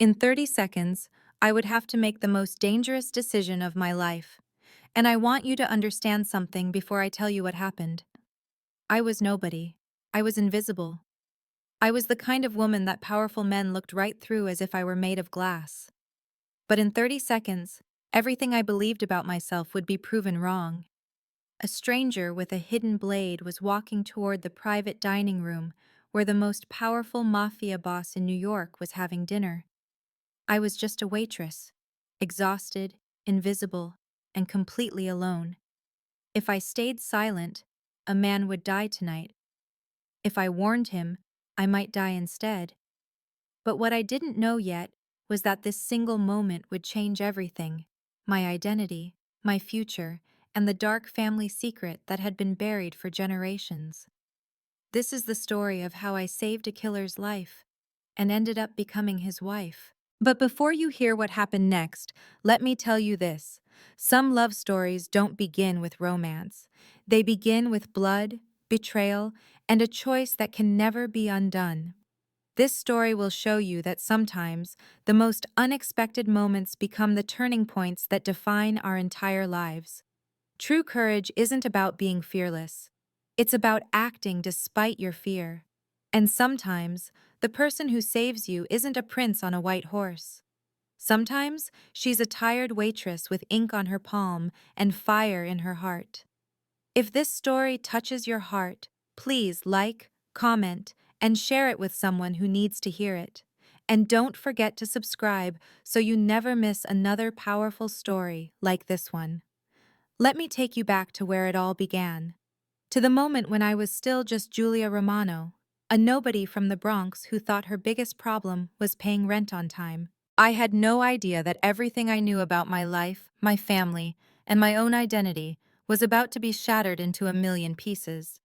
In 30 seconds, I would have to make the most dangerous decision of my life. And I want you to understand something before I tell you what happened. I was nobody. I was invisible. I was the kind of woman that powerful men looked right through as if I were made of glass. But in 30 seconds, everything I believed about myself would be proven wrong. A stranger with a hidden blade was walking toward the private dining room where the most powerful mafia boss in New York was having dinner. I was just a waitress, exhausted, invisible, and completely alone. If I stayed silent, a man would die tonight. If I warned him, I might die instead. But what I didn't know yet was that this single moment would change everything: my identity, my future, and the dark family secret that had been buried for generations. This is the story of how I saved a killer's life and ended up becoming his wife. But before you hear what happened next, let me tell you this. Some love stories don't begin with romance. They begin with blood, betrayal, and a choice that can never be undone. This story will show you that sometimes the most unexpected moments become the turning points that define our entire lives. True courage isn't about being fearless. It's about acting despite your fear. And sometimes, the person who saves you isn't a prince on a white horse. Sometimes, she's a tired waitress with ink on her palm and fire in her heart. If this story touches your heart, please like, comment, and share it with someone who needs to hear it. And don't forget to subscribe so you never miss another powerful story like this one. Let me take you back to where it all began. To the moment when I was still just Julia Romano, a nobody from the Bronx who thought her biggest problem was paying rent on time. I had no idea that everything I knew about my life, my family, and my own identity was about to be shattered into a million pieces.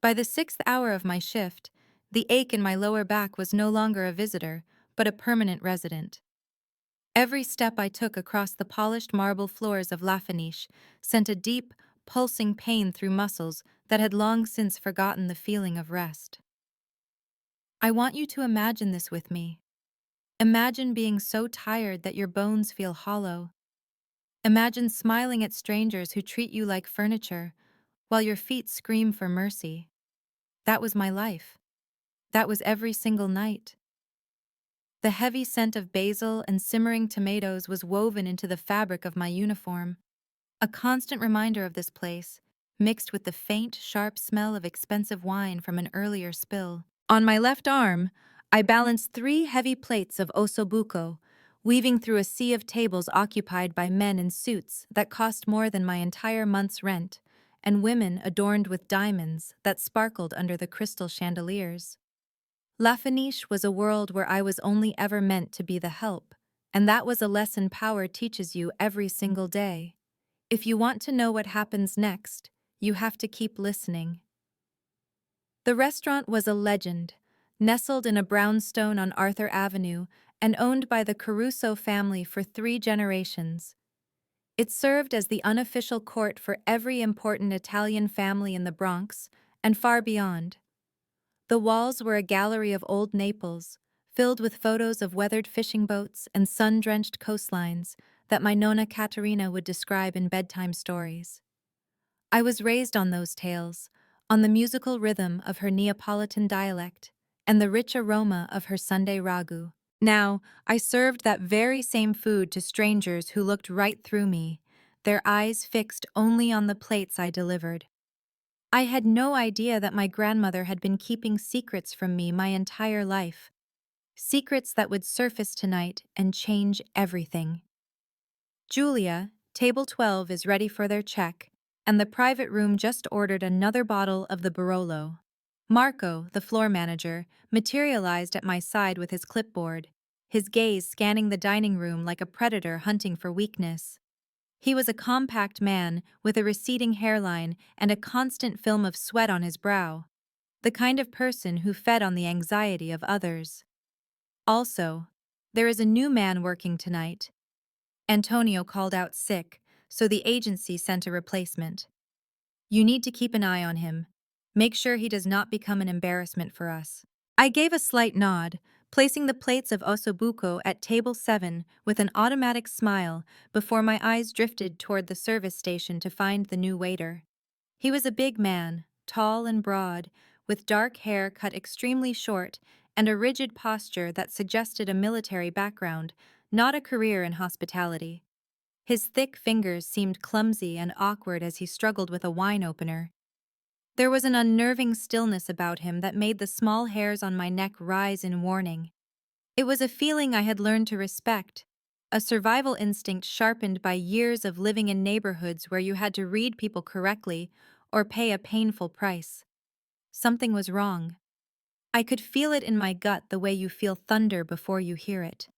By the 6th hour of my shift, the ache in my lower back was no longer a visitor, but a permanent resident. Every step I took across the polished marble floors of La Feniche sent a deep, pulsing pain through muscles that had long since forgotten the feeling of rest. I want you to imagine this with me. Imagine being so tired that your bones feel hollow. Imagine smiling at strangers who treat you like furniture, while your feet scream for mercy. That was my life. That was every single night. The heavy scent of basil and simmering tomatoes was woven into the fabric of my uniform, a constant reminder of this place, mixed with the faint, sharp smell of expensive wine from an earlier spill. On my left arm, I balanced 3 heavy plates of ossobuco, weaving through a sea of tables occupied by men in suits that cost more than my entire month's rent, and women adorned with diamonds that sparkled under the crystal chandeliers. La Feniche was a world where I was only ever meant to be the help, and that was a lesson power teaches you every single day. If you want to know what happens next, you have to keep listening. The restaurant was a legend, nestled in a brownstone on Arthur Avenue and owned by the Caruso family for 3 generations. It served as the unofficial court for every important Italian family in the Bronx and far beyond. The walls were a gallery of old Naples, filled with photos of weathered fishing boats and sun-drenched coastlines that my Nonna Caterina would describe in bedtime stories. I was raised on those tales, on the musical rhythm of her Neapolitan dialect and the rich aroma of her Sunday ragu. Now, I served that very same food to strangers who looked right through me, their eyes fixed only on the plates I delivered. I had no idea that my grandmother had been keeping secrets from me my entire life. Secrets that would surface tonight and change everything. Julia, table 12 is ready for their check, and the private room just ordered another bottle of the Barolo. Marco, the floor manager, materialized at my side with his clipboard, his gaze scanning the dining room like a predator hunting for weakness. He was a compact man with a receding hairline and a constant film of sweat on his brow, the kind of person who fed on the anxiety of others. Also, there is a new man working tonight. Antonio called out sick, so the agency sent a replacement. You need to keep an eye on him. Make sure he does not become an embarrassment for us. I gave a slight nod, placing the plates of ossobuco at table 7 with an automatic smile before my eyes drifted toward the service station to find the new waiter. He was a big man, tall and broad, with dark hair cut extremely short and a rigid posture that suggested a military background, not a career in hospitality. His thick fingers seemed clumsy and awkward as he struggled with a wine opener. There was an unnerving stillness about him that made the small hairs on my neck rise in warning. It was a feeling I had learned to respect, a survival instinct sharpened by years of living in neighborhoods where you had to read people correctly or pay a painful price. Something was wrong. I could feel it in my gut the way you feel thunder before you hear it.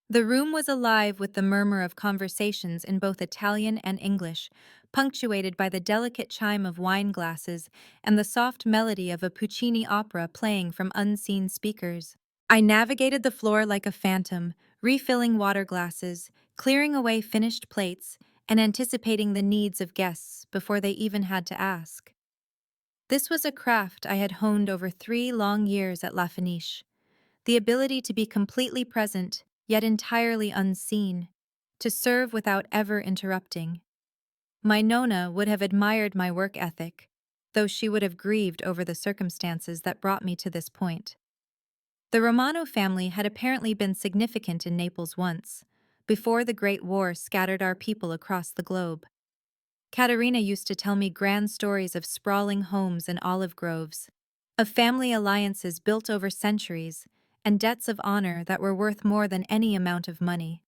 The room was alive with the murmur of conversations in both Italian and English, punctuated by the delicate chime of wine glasses and the soft melody of a Puccini opera playing from unseen speakers. I navigated the floor like a phantom, refilling water glasses, clearing away finished plates, and anticipating the needs of guests before they even had to ask. This was a craft I had honed over 3 long years at La Fenice. The ability to be completely present, yet entirely unseen, to serve without ever interrupting. My Nonna would have admired my work ethic, though she would have grieved over the circumstances that brought me to this point. The Romano family had apparently been significant in Naples once, before the Great War scattered our people across the globe. Caterina used to tell me grand stories of sprawling homes and olive groves, of family alliances built over centuries, and debts of honor that were worth more than any amount of money.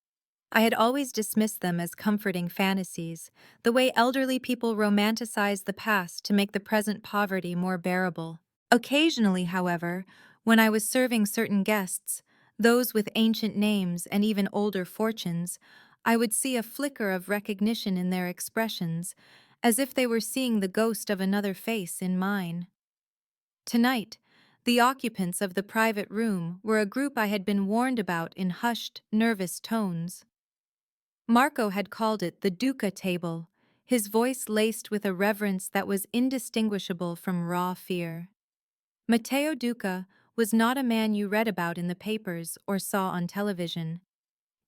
I had always dismissed them as comforting fantasies, the way elderly people romanticize the past to make the present poverty more bearable. Occasionally, however, when I was serving certain guests, those with ancient names and even older fortunes, I would see a flicker of recognition in their expressions, as if they were seeing the ghost of another face in mine. Tonight, the occupants of the private room were a group I had been warned about in hushed, nervous tones. Marco had called it the Duca table, his voice laced with a reverence that was indistinguishable from raw fear. Matteo Duca was not a man you read about in the papers or saw on television.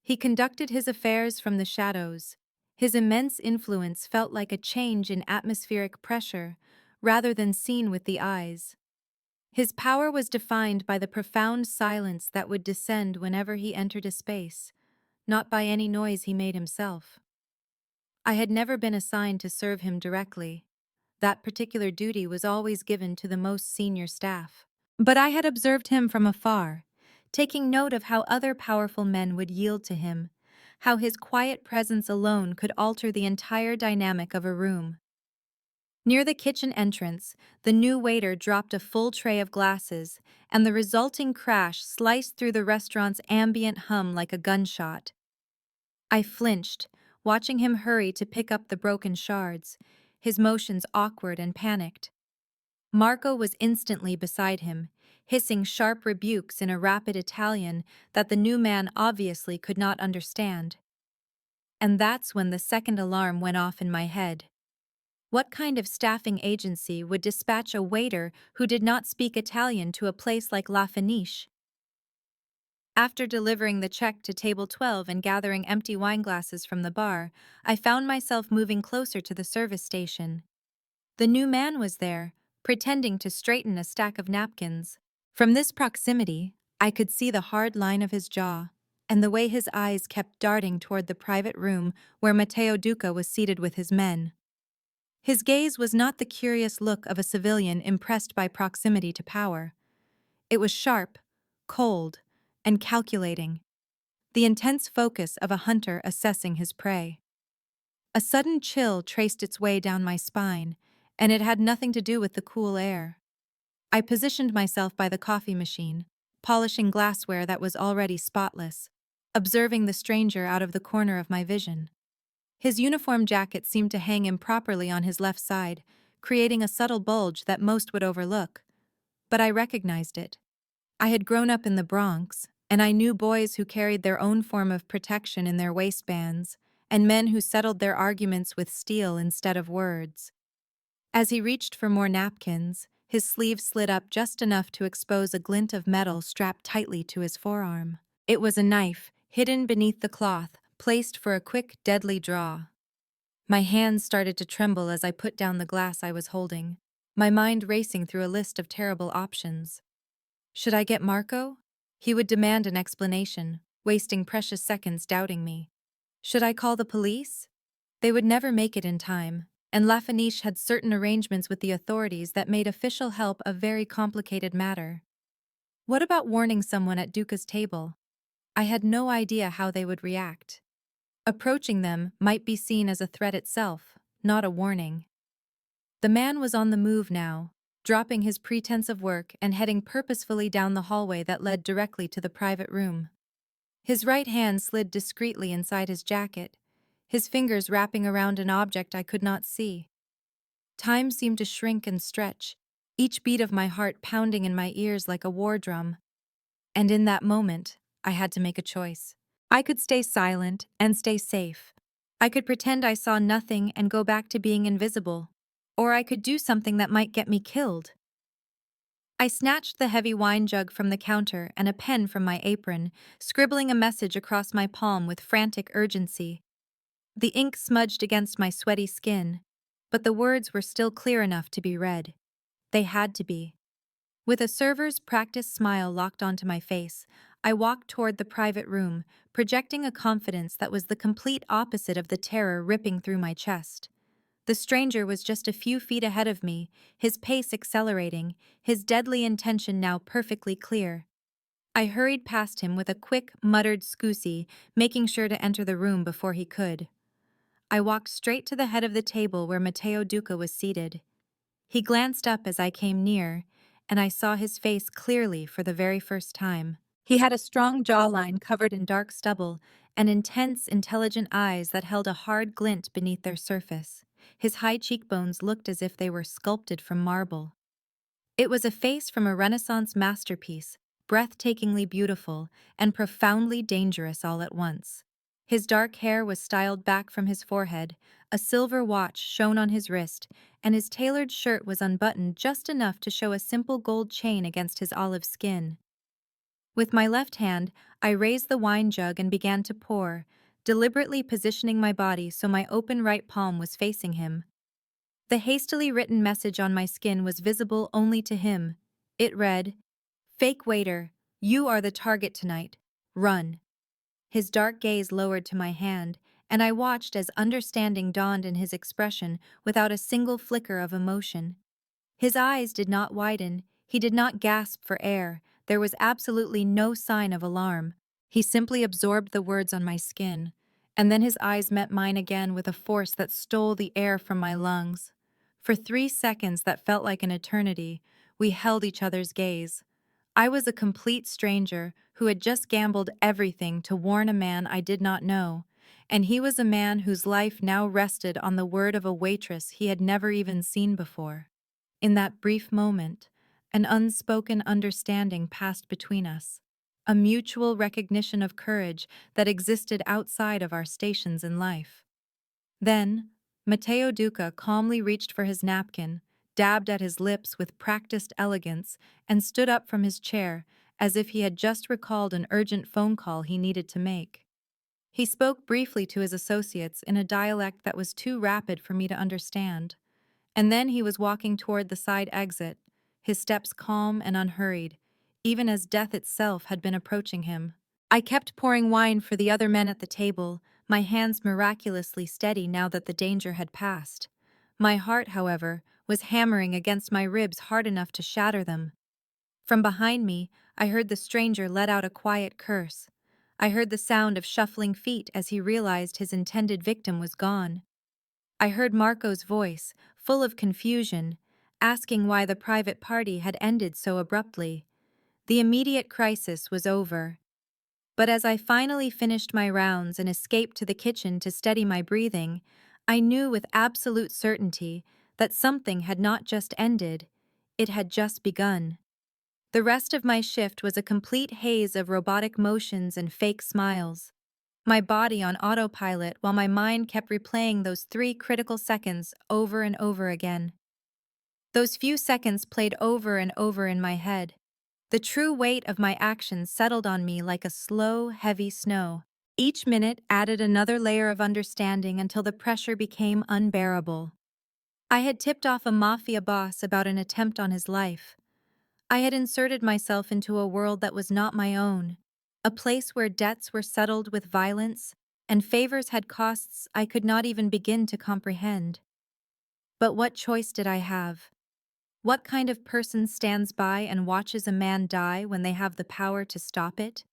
He conducted his affairs from the shadows. His immense influence felt like a change in atmospheric pressure, rather than seen with the eyes. His power was defined by the profound silence that would descend whenever he entered a space, not by any noise he made himself. I had never been assigned to serve him directly. That particular duty was always given to the most senior staff. But I had observed him from afar, taking note of how other powerful men would yield to him, how his quiet presence alone could alter the entire dynamic of a room. Near the kitchen entrance, the new waiter dropped a full tray of glasses, and the resulting crash sliced through the restaurant's ambient hum like a gunshot. I flinched, watching him hurry to pick up the broken shards, his motions awkward and panicked. Marco was instantly beside him, hissing sharp rebukes in a rapid Italian that the new man obviously could not understand. And that's when the second alarm went off in my head. What kind of staffing agency would dispatch a waiter who did not speak Italian to a place like La Fenice? After delivering the check to table 12 and gathering empty wine glasses from the bar, I found myself moving closer to the service station. The new man was there, pretending to straighten a stack of napkins. From this proximity, I could see the hard line of his jaw, and the way his eyes kept darting toward the private room where Matteo Duca was seated with his men. His gaze was not the curious look of a civilian impressed by proximity to power. It was sharp, cold, and calculating, the intense focus of a hunter assessing his prey. A sudden chill traced its way down my spine, and it had nothing to do with the cool air. I positioned myself by the coffee machine, polishing glassware that was already spotless, observing the stranger out of the corner of my vision. His uniform jacket seemed to hang improperly on his left side, creating a subtle bulge that most would overlook. But I recognized it. I had grown up in the Bronx, and I knew boys who carried their own form of protection in their waistbands, and men who settled their arguments with steel instead of words. As he reached for more napkins, His sleeve slid up just enough to expose a glint of metal strapped tightly to his forearm. It was a knife, hidden beneath the cloth, placed for a quick, deadly draw. My hands started to tremble as I put down the glass I was holding, my mind racing through a list of terrible options. Should I get Marco? He would demand an explanation, wasting precious seconds doubting me. Should I call the police? They would never make it in time, and Lafaniche had certain arrangements with the authorities that made official help a very complicated matter. What about warning someone at Duca's table? I had no idea how they would react. Approaching them might be seen as a threat itself, not a warning. The man was on the move now, dropping his pretense of work and heading purposefully down the hallway that led directly to the private room. His right hand slid discreetly inside his jacket, his fingers wrapping around an object I could not see. Time seemed to shrink and stretch, each beat of my heart pounding in my ears like a war drum. And in that moment, I had to make a choice. I could stay silent and stay safe. I could pretend I saw nothing and go back to being invisible. Or I could do something that might get me killed. I snatched the heavy wine jug from the counter and a pen from my apron, scribbling a message across my palm with frantic urgency. The ink smudged against my sweaty skin, but the words were still clear enough to be read. They had to be. With a server's practiced smile locked onto my face, I walked toward the private room, projecting a confidence that was the complete opposite of the terror ripping through my chest. The stranger was just a few feet ahead of me, his pace accelerating, his deadly intention now perfectly clear. I hurried past him with a quick, muttered "scusi," making sure to enter the room before he could. I walked straight to the head of the table where Matteo Duca was seated. He glanced up as I came near, and I saw his face clearly for the very first time. He had a strong jawline covered in dark stubble, and intense, intelligent eyes that held a hard glint beneath their surface. His high cheekbones looked as if they were sculpted from marble. It was a face from a Renaissance masterpiece, breathtakingly beautiful and profoundly dangerous all at once. His dark hair was styled back from his forehead, a silver watch shone on his wrist, and his tailored shirt was unbuttoned just enough to show a simple gold chain against his olive skin. With my left hand, I raised the wine jug and began to pour, deliberately positioning my body so my open right palm was facing him. The hastily written message on my skin was visible only to him. It read, "Fake waiter, you are the target tonight. Run." His dark gaze lowered to my hand, and I watched as understanding dawned in his expression without a single flicker of emotion. His eyes did not widen, he did not gasp for air, there was absolutely no sign of alarm. He simply absorbed the words on my skin, and then his eyes met mine again with a force that stole the air from my lungs. For 3 seconds that felt like an eternity, we held each other's gaze. I was a complete stranger who had just gambled everything to warn a man I did not know, and he was a man whose life now rested on the word of a waitress he had never even seen before. In that brief moment, an unspoken understanding passed between us, a mutual recognition of courage that existed outside of our stations in life. Then, Matteo Duca calmly reached for his napkin, dabbed at his lips with practiced elegance, and stood up from his chair as if he had just recalled an urgent phone call he needed to make. He spoke briefly to his associates in a dialect that was too rapid for me to understand. And then he was walking toward the side exit, his steps calm and unhurried, even as death itself had been approaching him. I kept pouring wine for the other men at the table, my hands miraculously steady now that the danger had passed. My heart, however, was hammering against my ribs hard enough to shatter them. From behind me, I heard the stranger let out a quiet curse. I heard the sound of shuffling feet as he realized his intended victim was gone. I heard Marco's voice, full of confusion, asking why the private party had ended so abruptly. The immediate crisis was over. But as I finally finished my rounds and escaped to the kitchen to steady my breathing, I knew with absolute certainty that something had not just ended, it had just begun. The rest of my shift was a complete haze of robotic motions and fake smiles. My body on autopilot while my mind kept replaying those 3 critical seconds over and over again. Those few seconds played over and over in my head. The true weight of my actions settled on me like a slow, heavy snow. Each minute added another layer of understanding until the pressure became unbearable. I had tipped off a mafia boss about an attempt on his life. I had inserted myself into a world that was not my own, a place where debts were settled with violence and favors had costs I could not even begin to comprehend. But what choice did I have? What kind of person stands by and watches a man die when they have the power to stop it?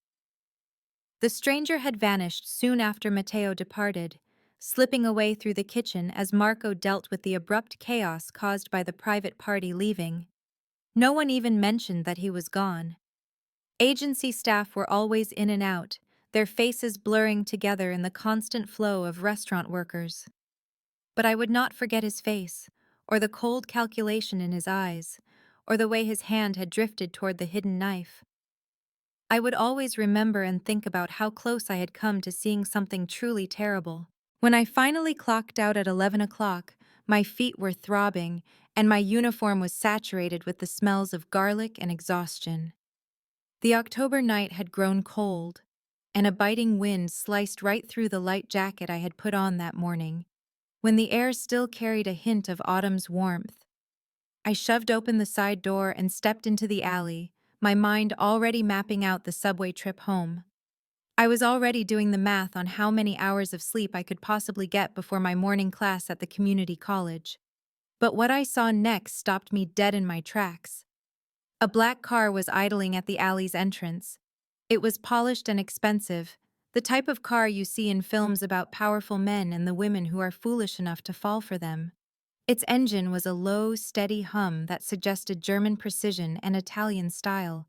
The stranger had vanished soon after Matteo departed, slipping away through the kitchen as Marco dealt with the abrupt chaos caused by the private party leaving. No one even mentioned that he was gone. Agency staff were always in and out, their faces blurring together in the constant flow of restaurant workers. But I would not forget his face, or the cold calculation in his eyes, or the way his hand had drifted toward the hidden knife. I would always remember and think about how close I had come to seeing something truly terrible. When I finally clocked out at 11 o'clock, my feet were throbbing, and my uniform was saturated with the smells of garlic and exhaustion. The October night had grown cold, and a biting wind sliced right through the light jacket I had put on that morning, when the air still carried a hint of autumn's warmth. I shoved open the side door and stepped into the alley, my mind already mapping out the subway trip home. I was already doing the math on how many hours of sleep I could possibly get before my morning class at the community college. But what I saw next stopped me dead in my tracks. A black car was idling at the alley's entrance. It was polished and expensive, the type of car you see in films about powerful men and the women who are foolish enough to fall for them. Its engine was a low, steady hum that suggested German precision and Italian style.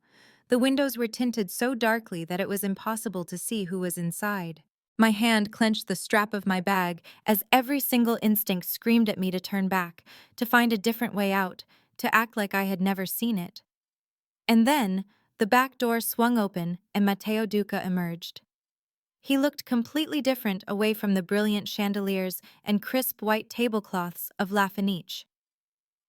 The windows were tinted so darkly that it was impossible to see who was inside. My hand clenched the strap of my bag as every single instinct screamed at me to turn back, to find a different way out, to act like I had never seen it. And then, the back door swung open and Matteo Duca emerged. He looked completely different away from the brilliant chandeliers and crisp white tablecloths of La Fenice.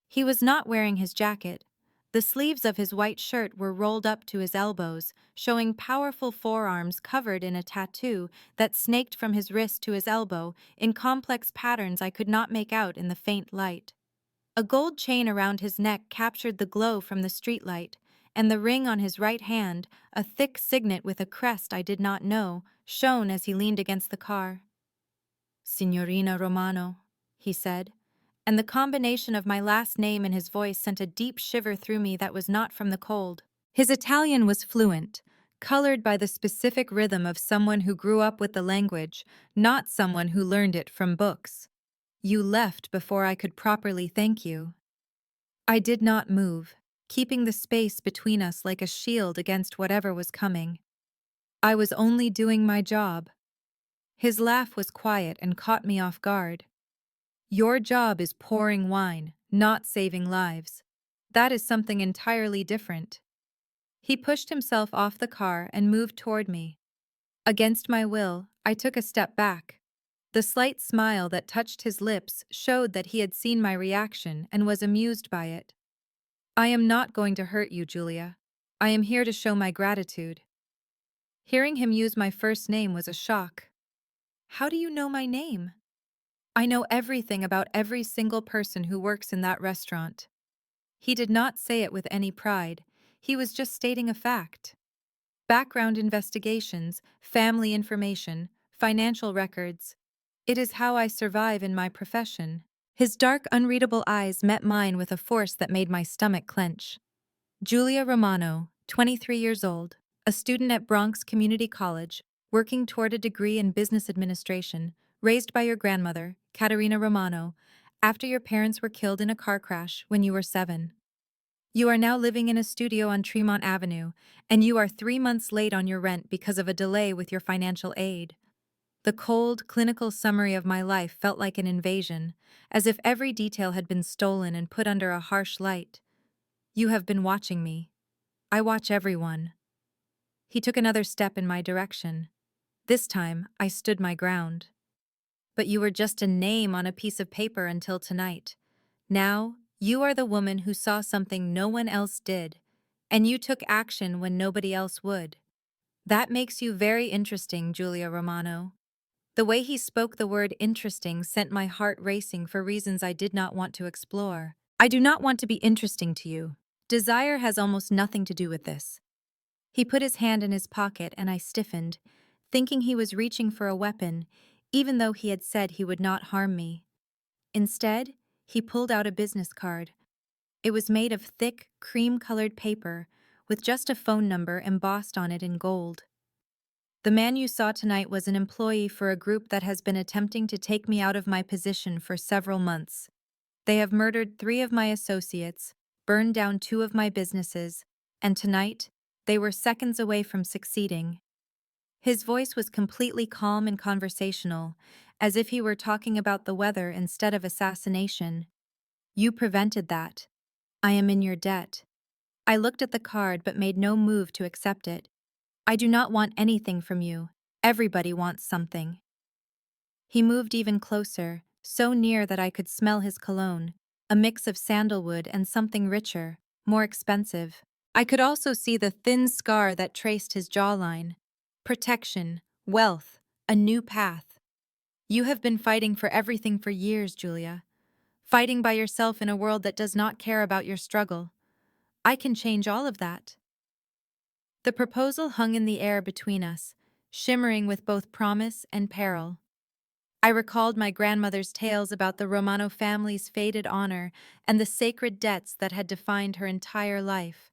He was not wearing his jacket. The sleeves of his white shirt were rolled up to his elbows, showing powerful forearms covered in a tattoo that snaked from his wrist to his elbow in complex patterns I could not make out in the faint light. A gold chain around his neck captured the glow from the streetlight, and the ring on his right hand, a thick signet with a crest I did not know, shone as he leaned against the car. "Signorina Romano," he said, and the combination of my last name and his voice sent a deep shiver through me that was not from the cold. His Italian was fluent, colored by the specific rhythm of someone who grew up with the language, not someone who learned it from books. "You left before I could properly thank you." I did not move, keeping the space between us like a shield against whatever was coming. I was only doing my job. His laugh was quiet and caught me off guard. "Your job is pouring wine, not saving lives. That is something entirely different." He pushed himself off the car and moved toward me. Against my will, I took a step back. The slight smile that touched his lips showed that he had seen my reaction and was amused by it. "I am not going to hurt you, Julia. I am here to show my gratitude." Hearing him use my first name was a shock. "How do you know my name?" "I know everything about every single person who works in that restaurant." He did not say it with any pride. He was just stating a fact. Background investigations, family information, financial records. It is how I survive in my profession. His dark, unreadable eyes met mine with a force that made my stomach clench. "Julia Romano, 23 years old, a student at Bronx Community College, working toward a degree in business administration, raised by your grandmother, Caterina Romano, after your parents were killed in a car crash when you were 7. You are now living in a studio on Tremont Avenue, and you are 3 months late on your rent because of a delay with your financial aid." The cold, clinical summary of my life felt like an invasion, as if every detail had been stolen and put under a harsh light. "You have been watching me. I watch everyone." He took another step in my direction. This time, I stood my ground. "But you were just a name on a piece of paper until tonight. Now, You are the woman who saw something no one else did, and you took action when nobody else would. That makes you very interesting, Julia Romano. The way he spoke the word interesting sent my heart racing for reasons I did not want to explore. I do not want to be interesting to you. Desire has almost nothing to do with this. He put his hand in his pocket and I stiffened, thinking he was reaching for a weapon, even though he had said he would not harm me. Instead, he pulled out a business card. It was made of thick, cream-colored paper, with just a phone number embossed on it in gold. The man you saw tonight was an employee for a group that has been attempting to take me out of my position for several months. They have murdered 3 of my associates, burned down 2 of my businesses, and tonight, they were seconds away from succeeding. His voice was completely calm and conversational, as if he were talking about the weather instead of assassination. You prevented that. I am in your debt. I looked at the card but made no move to accept it. I do not want anything from you. Everybody wants something. He moved even closer, so near that I could smell his cologne, a mix of sandalwood and something richer, more expensive. I could also see the thin scar that traced his jawline. Protection, wealth, a new path. You have been fighting for everything for years, Julia. Fighting by yourself in a world that does not care about your struggle. I can change all of that. The proposal hung in the air between us, shimmering with both promise and peril. I recalled my grandmother's tales about the Romano family's faded honor and the sacred debts that had defined her entire life.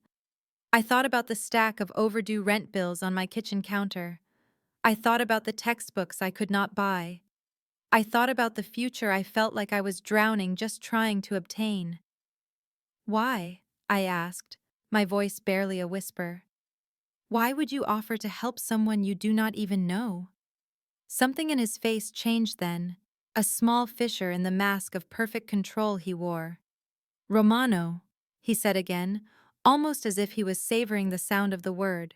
I thought about the stack of overdue rent bills on my kitchen counter. I thought about the textbooks I could not buy. I thought about the future I felt like I was drowning just trying to obtain. Why? I asked, my voice barely a whisper. Why would you offer to help someone you do not even know? Something in his face changed then, a small fissure in the mask of perfect control he wore. Romano, he said again, almost as if he was savoring the sound of the word.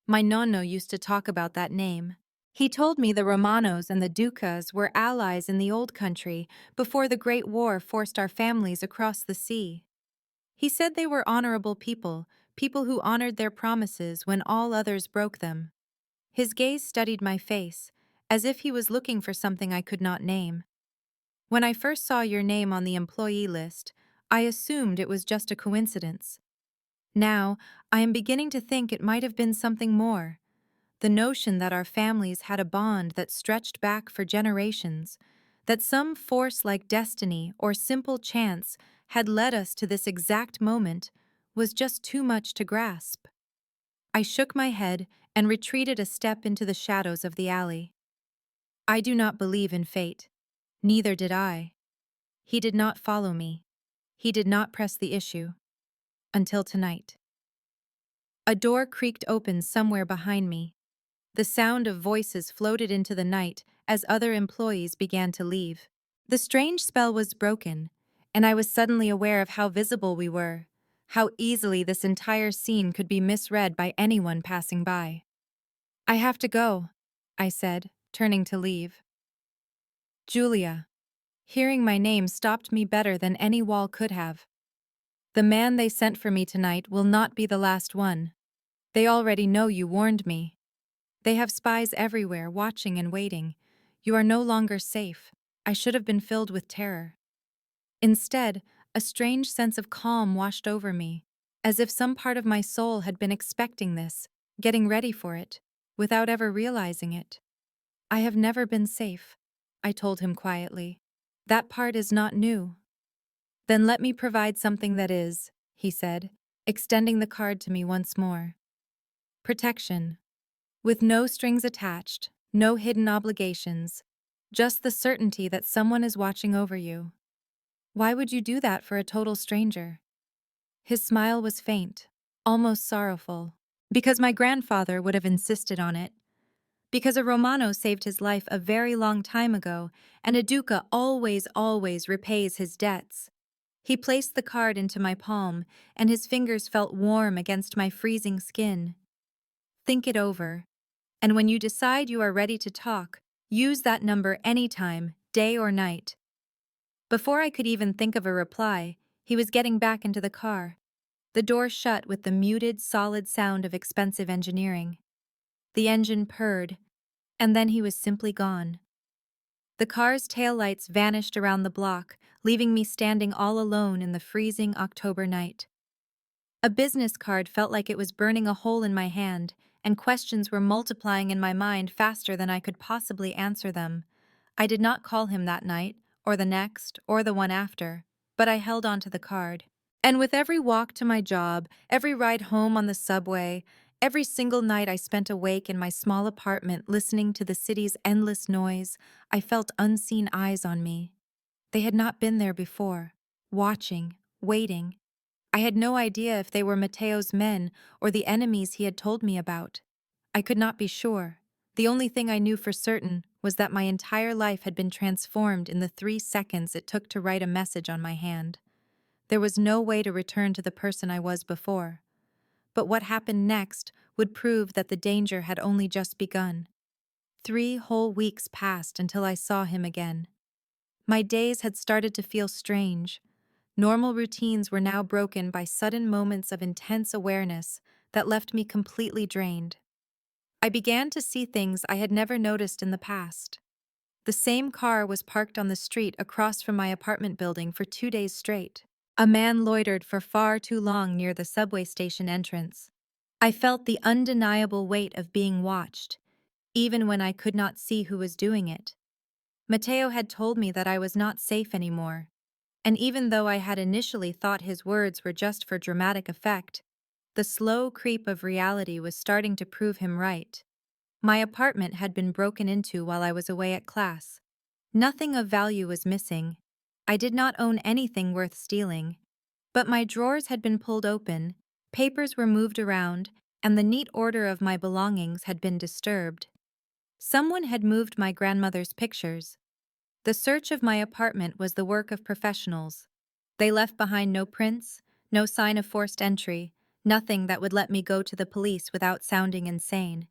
My nonno used to talk about that name. He told me the Romanos and the Ducas were allies in the old country before the Great War forced our families across the sea. He said they were honorable people, people who honored their promises when all others broke them. His gaze studied my face, as if he was looking for something I could not name. When I first saw your name on the employee list, I assumed it was just a coincidence. Now, I am beginning to think it might have been something more. The notion that our families had a bond that stretched back for generations, that some force like destiny or simple chance had led us to this exact moment, was just too much to grasp. I shook my head and retreated a step into the shadows of the alley. I do not believe in fate. Neither did I. He did not follow me. He did not press the issue. Until tonight. A door creaked open somewhere behind me. The sound of voices floated into the night as other employees began to leave. The strange spell was broken, and I was suddenly aware of how visible we were, how easily this entire scene could be misread by anyone passing by. I have to go, I said, turning to leave. Julia. Hearing my name stopped me better than any wall could have. The man they sent for me tonight will not be the last one. They already know you warned me. They have spies everywhere, watching and waiting. You are no longer safe. I should have been filled with terror. Instead, a strange sense of calm washed over me, as if some part of my soul had been expecting this, getting ready for it, without ever realizing it. I have never been safe, I told him quietly. That part is not new. Then let me provide something that is, he said, extending the card to me once more. Protection. With no strings attached, no hidden obligations, just the certainty that someone is watching over you. Why would you do that for a total stranger? His smile was faint, almost sorrowful. Because my grandfather would have insisted on it. Because a Romano saved his life a very long time ago, and a Duca always repays his debts. He placed the card into my palm, and his fingers felt warm against my freezing skin. Think it over. And when you decide you are ready to talk, use that number anytime, day or night. Before I could even think of a reply, He was getting back into the car. The door shut with the muted, solid sound of expensive engineering. The engine purred, and then he was simply gone. The car's taillights vanished around the block, leaving me standing all alone in the freezing October night. A business card felt like it was burning a hole in my hand, and questions were multiplying in my mind faster than I could possibly answer them. I did not call him that night, or the next, or the one after, but I held on to the card. And with every walk to my job, every ride home on the subway, every single night I spent awake in my small apartment listening to the city's endless noise, I felt unseen eyes on me. They had not been there before, watching, waiting. I had no idea if they were Mateo's men or the enemies he had told me about. I could not be sure. The only thing I knew for certain was that my entire life had been transformed in the 3 seconds it took to write a message on my hand. There was no way to return to the person I was before. But what happened next would prove that the danger had only just begun. 3 whole weeks passed until I saw him again. My days had started to feel strange. Normal routines were now broken by sudden moments of intense awareness that left me completely drained. I began to see things I had never noticed in the past. The same car was parked on the street across from my apartment building for 2 days straight. A man loitered for far too long near the subway station entrance. I felt the undeniable weight of being watched, even when I could not see who was doing it. Mateo had told me that I was not safe anymore, and even though I had initially thought his words were just for dramatic effect, the slow creep of reality was starting to prove him right. My apartment had been broken into while I was away at class. Nothing of value was missing. I did not own anything worth stealing. But my drawers had been pulled open, papers were moved around, and the neat order of my belongings had been disturbed. Someone had moved my grandmother's pictures. The search of my apartment was the work of professionals. They left behind no prints, no sign of forced entry, nothing that would let me go to the police without sounding insane.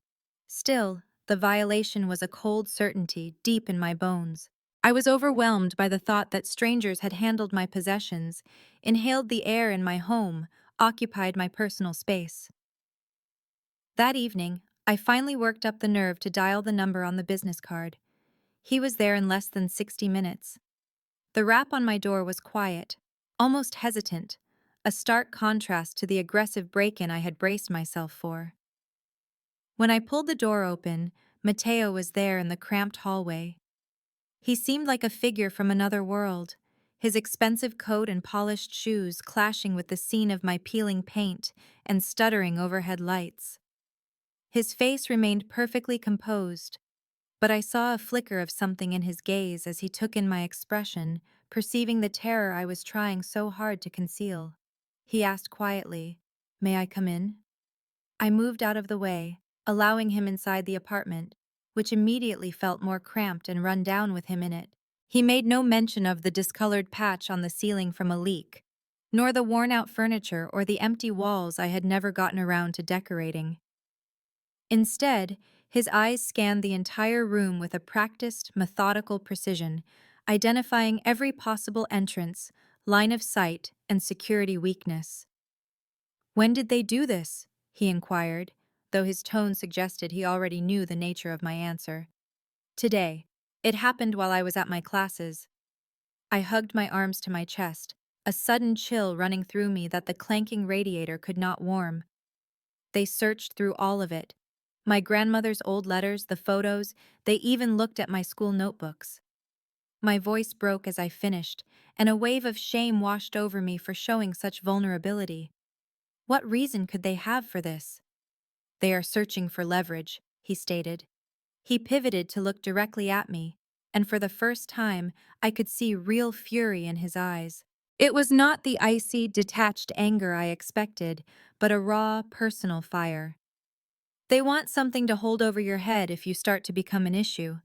Still, the violation was a cold certainty deep in my bones. I was overwhelmed by the thought that strangers had handled my possessions, inhaled the air in my home, occupied my personal space. That evening, I finally worked up the nerve to dial the number on the business card. He was there in less than 60 minutes. The rap on my door was quiet, almost hesitant, a stark contrast to the aggressive break-in I had braced myself for. When I pulled the door open, Mateo was there in the cramped hallway. He seemed like a figure from another world, his expensive coat and polished shoes clashing with the scene of my peeling paint and stuttering overhead lights. His face remained perfectly composed, but I saw a flicker of something in his gaze as he took in my expression, perceiving the terror I was trying so hard to conceal. He asked quietly, "May I come in?" I moved out of the way, allowing him inside the apartment, which immediately felt more cramped and run down with him in it. He made no mention of the discolored patch on the ceiling from a leak, nor the worn-out furniture or the empty walls I had never gotten around to decorating. Instead, his eyes scanned the entire room with a practiced, methodical precision, identifying every possible entrance, line of sight, and security weakness. "When did they do this?" he inquired, though his tone suggested he already knew the nature of my answer. "Today. It happened while I was at my classes." I hugged my arms to my chest, a sudden chill running through me that the clanking radiator could not warm. They searched through all of it. My grandmother's old letters, the photos, they even looked at my school notebooks. My voice broke as I finished, and a wave of shame washed over me for showing such vulnerability. What reason could they have for this? "They are searching for leverage," he stated. He pivoted to look directly at me, and for the first time, I could see real fury in his eyes. It was not the icy, detached anger I expected, but a raw, personal fire. "They want something to hold over your head if you start to become an issue.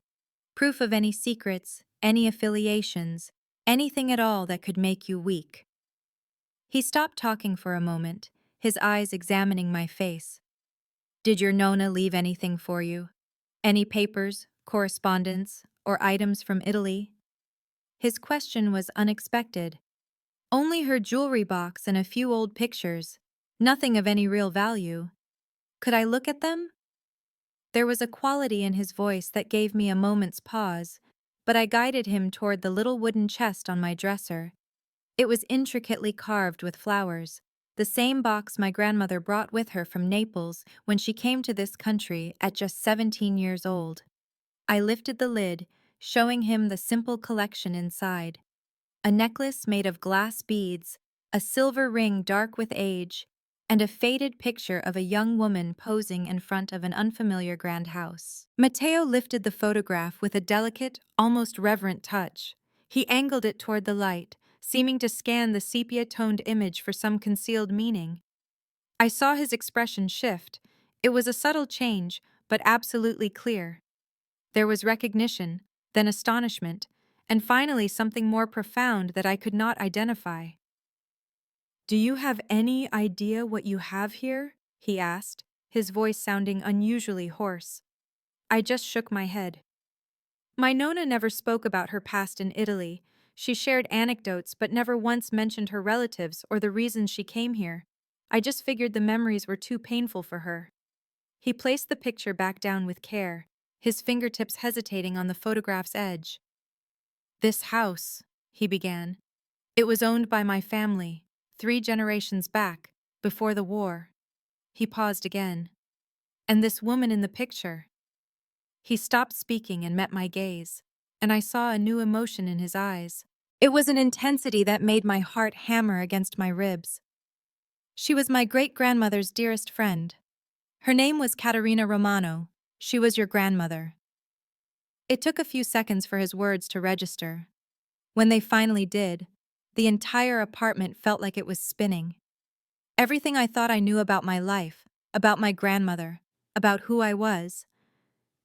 Proof of any secrets, any affiliations, anything at all that could make you weak." He stopped talking for a moment, his eyes examining my face. "Did your Nona leave anything for you? Any papers, correspondence, or items from Italy?" His question was unexpected, Only her jewelry box and a few old pictures. Nothing of any real value. Could I look at them? There was a quality in his voice that gave me a moment's pause, but I guided him toward the little wooden chest on my dresser. It was intricately carved with flowers, the same box my grandmother brought with her from Naples when she came to this country at just 17 years old. I lifted the lid, showing him the simple collection inside. A necklace made of glass beads, a silver ring dark with age, and a faded picture of a young woman posing in front of an unfamiliar grand house. Matteo lifted the photograph with a delicate, almost reverent touch. He angled it toward the light, seeming to scan the sepia-toned image for some concealed meaning. I saw his expression shift. It was a subtle change, but absolutely clear. There was recognition, then astonishment, and finally something more profound that I could not identify. "Do you have any idea what you have here?" he asked, his voice sounding unusually hoarse. I just shook my head. My Nonna never spoke about her past in Italy. She shared anecdotes but never once mentioned her relatives or the reasons she came here. I just figured the memories were too painful for her. He placed the picture back down with care, his fingertips hesitating on the photograph's edge. "This house," he began. "It was owned by my family, 3 generations back, before the war." He paused again. "And this woman in the picture." He stopped speaking and met my gaze, and I saw a new emotion in his eyes. It was an intensity that made my heart hammer against my ribs. "She was my great-grandmother's dearest friend. Her name was Caterina Romano. She was your grandmother." It took a few seconds for his words to register. When they finally did, the entire apartment felt like it was spinning. Everything I thought I knew about my life, about my grandmother, about who I was,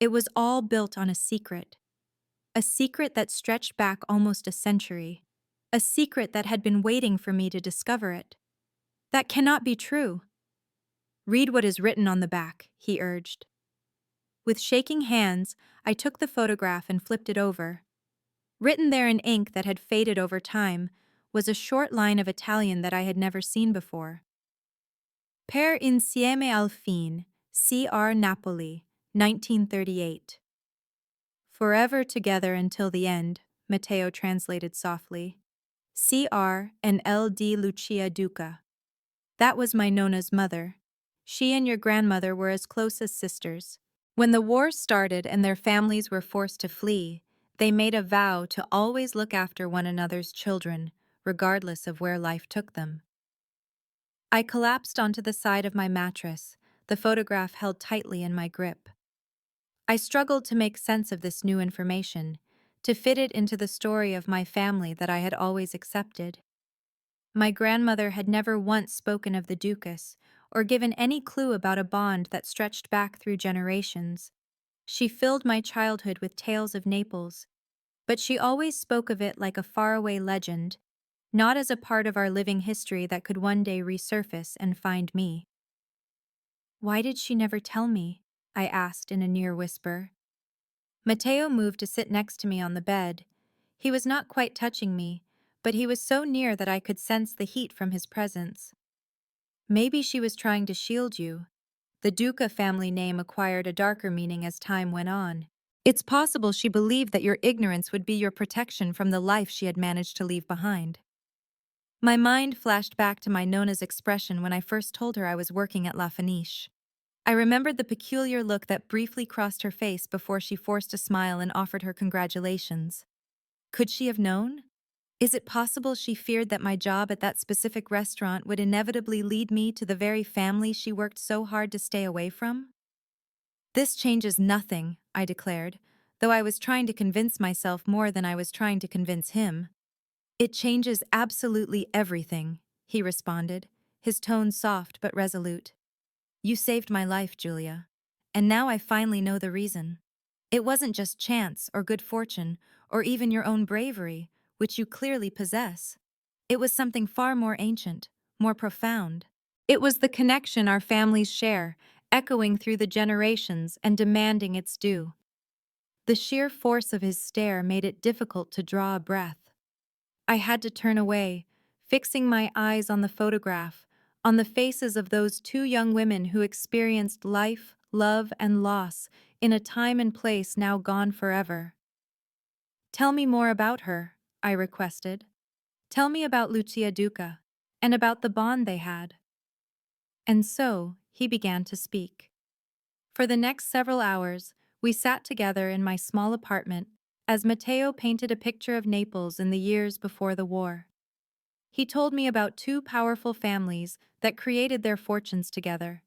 it was all built on a secret. A secret that stretched back almost a century. A secret that had been waiting for me to discover it. "That cannot be true." "Read what is written on the back," he urged. With shaking hands, I took the photograph and flipped it over. Written there in ink that had faded over time was a short line of Italian that I had never seen before. "Per insieme al fin, C.R. Napoli, 1938. "Forever together until the end," Matteo translated softly. "C.R. and L.D. Lucia Duca. That was my Nonna's mother. She and your grandmother were as close as sisters. When the war started and their families were forced to flee, they made a vow to always look after one another's children, regardless of where life took them." I collapsed onto the side of my mattress, the photograph held tightly in my grip. I struggled to make sense of this new information, to fit it into the story of my family that I had always accepted. My grandmother had never once spoken of the Ducas, or given any clue about a bond that stretched back through generations. She filled my childhood with tales of Naples, but she always spoke of it like a faraway legend, not as a part of our living history that could one day resurface and find me. "Why did she never tell me?" I asked in a near whisper. Matteo moved to sit next to me on the bed. He was not quite touching me, but he was so near that I could sense the heat from his presence. "Maybe she was trying to shield you." The Duca family name acquired a darker meaning as time went on. "It's possible she believed that your ignorance would be your protection from the life she had managed to leave behind." My mind flashed back to my Nona's expression when I first told her I was working at La Fenice. I remembered the peculiar look that briefly crossed her face before she forced a smile and offered her congratulations. Could she have known? Is it possible she feared that my job at that specific restaurant would inevitably lead me to the very family she worked so hard to stay away from? "This changes nothing," I declared, though I was trying to convince myself more than I was trying to convince him. "It changes absolutely everything," he responded, his tone soft but resolute. "You saved my life, Julia. And now I finally know the reason. It wasn't just chance or good fortune, or even your own bravery, which you clearly possess. It was something far more ancient, more profound. It was the connection our families share, echoing through the generations and demanding its due." The sheer force of his stare made it difficult to draw a breath. I had to turn away, fixing my eyes on the photograph, on the faces of those two young women who experienced life, love, and loss in a time and place now gone forever. Tell me more about her, I requested. Tell me about Lucia Duca, and about the bond they had. And so, he began to speak. For the next several hours, we sat together in my small apartment as Matteo painted a picture of Naples in the years before the war. He told me about two powerful families that created their fortunes together,